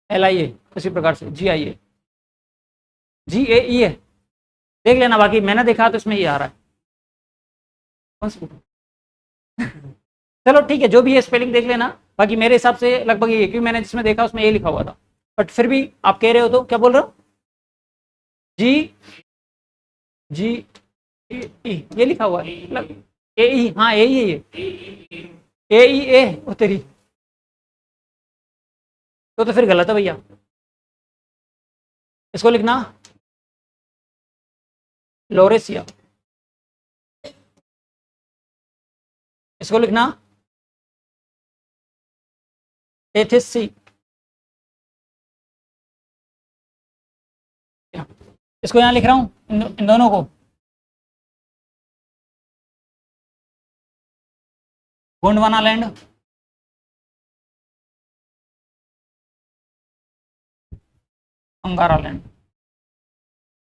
LIA, इसी प्रकार से GIA, GAE है, देख लेना, बाकी मैंने देखा तो इसमें ये आ रहा है। कौन सी? चलो ठीक है, जो भी है स्पेलिंग देख लेना, बाकी मेरे हिसाब से लगभग ये, क्योंकि मैंने जिसमें देखा उसमें ये लिखा हुआ था, बट फिर भी आप कह रहे हो तो क्या बोल रहे हो? GGE ये लिखा हुआ है, AE, हाँ AE है ये, AEA, ओ तेरी, तो फिर गलत है भैया, इसको लिखना लोरेसिया, इसको लिखना टेथिसी, इसको यहां लिख रहा हूं, इन दोनों को गोंडवाना लैंड, अंगारा लैंड,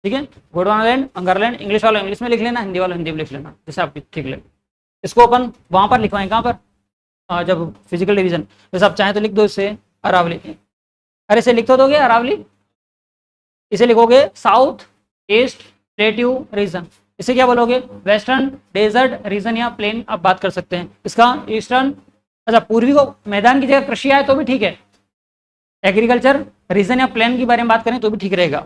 ठीक है। गोंडवाना लैंड, अंगारा लैंड, इंग्लिश वाला इंग्लिश में लिख लेना, हिंदी वाला हिंदी में लिख लेना, जैसे आपकी ठीक लगे। इसको अपन वहां पर लिखवाएं, कहाँ पर? जब फिजिकल डिवीजन, जैसे आप चाहें तो लिख दो इसे अरावली, अरे इसे लिख तो दोगे अरावली, इसे लिखोगे साउथ ईस्ट प्लेट्यू रीजन, इसे क्या बोलोगे? वेस्टर्न डेजर्ट रीजन या प्लेन आप बात कर सकते हैं। इसका ईस्टर्न, अच्छा पूर्वी को मैदान की जगह कृषि आए तो भी ठीक है, एग्रीकल्चर रीजन या प्लेन की बारे में बात करें तो भी ठीक रहेगा,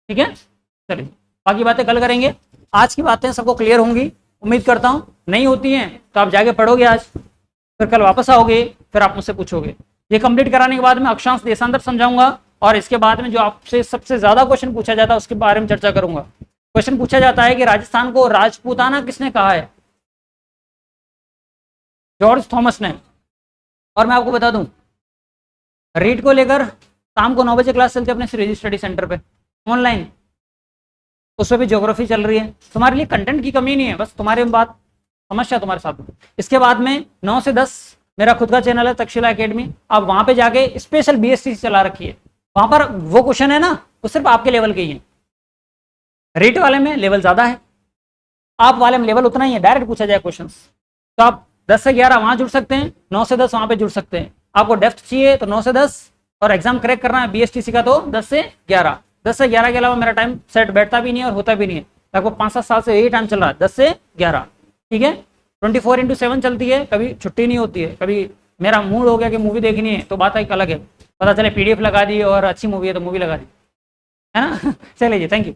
ठीक है। चलिए बाकी बातें कल करेंगे, आज की बातें सबको क्लियर होंगी उम्मीद करता हूँ, नहीं होती हैं तो आप जाके पढ़ोगे आज, फिर कल वापस आओगे, फिर आप मुझसे पूछोगे। ये कंप्लीट कराने के बाद मैं अक्षांश देशांतर समझाऊंगा, और इसके बाद में जो आपसे सबसे ज्यादा क्वेश्चन पूछा जाता है उसके बारे में चर्चा करूंगा। क्वेश्चन पूछा जाता है कि राजस्थान को राजपूताना किसने कहा है? जॉर्ज थॉमस ने। और मैं आपको बता दूं, रीट को लेकर शाम को 9 बजे क्लास चलती है अपने श्रीजी स्टडी सेंटर पे ऑनलाइन, उसमें भी ज्योग्राफी चल रही है। तुम्हारे लिए कंटेंट की कमी नहीं है, बस तुम्हारे बात समस्या तुम्हारे साथ। इसके बाद में 9 से 10 मेरा खुद का चैनल है तक्षशिला एकेडमी, आप वहां पे जाके स्पेशल बीएसटी चला रखी है, वहां पर वो क्वेश्चन है ना वो सिर्फ आपके लेवल के ही है। रीट वाले में लेवल ज्यादा है, आप वाले में लेवल उतना ही है, डायरेक्ट पूछा जाए क्वेश्चन। तो आप 10 से 11 वहां जुड़ सकते हैं, 9 से 10 वहां पे जुड़ सकते हैं। आपको डेप्थ चाहिए तो 9 से 10, और एग्जाम क्रैक करना है बीएसटीसी का तो 10 से 11। 10 से 11 के अलावा मेरा टाइम सेट बैठता भी नहीं है और होता भी नहीं है। लगभग 5-7 साल से यही टाइम चल रहा है, 10 से 11, ठीक है। 24/7 चलती है, कभी छुट्टी नहीं होती है। कभी मेरा मूड हो गया कि मूवी देखनी है तो बात एक अलग है, पता चले पीडीएफ लगा दी और अच्छी मूवी है तो मूवी लगा दी, है ना। चलिए, थैंक यू।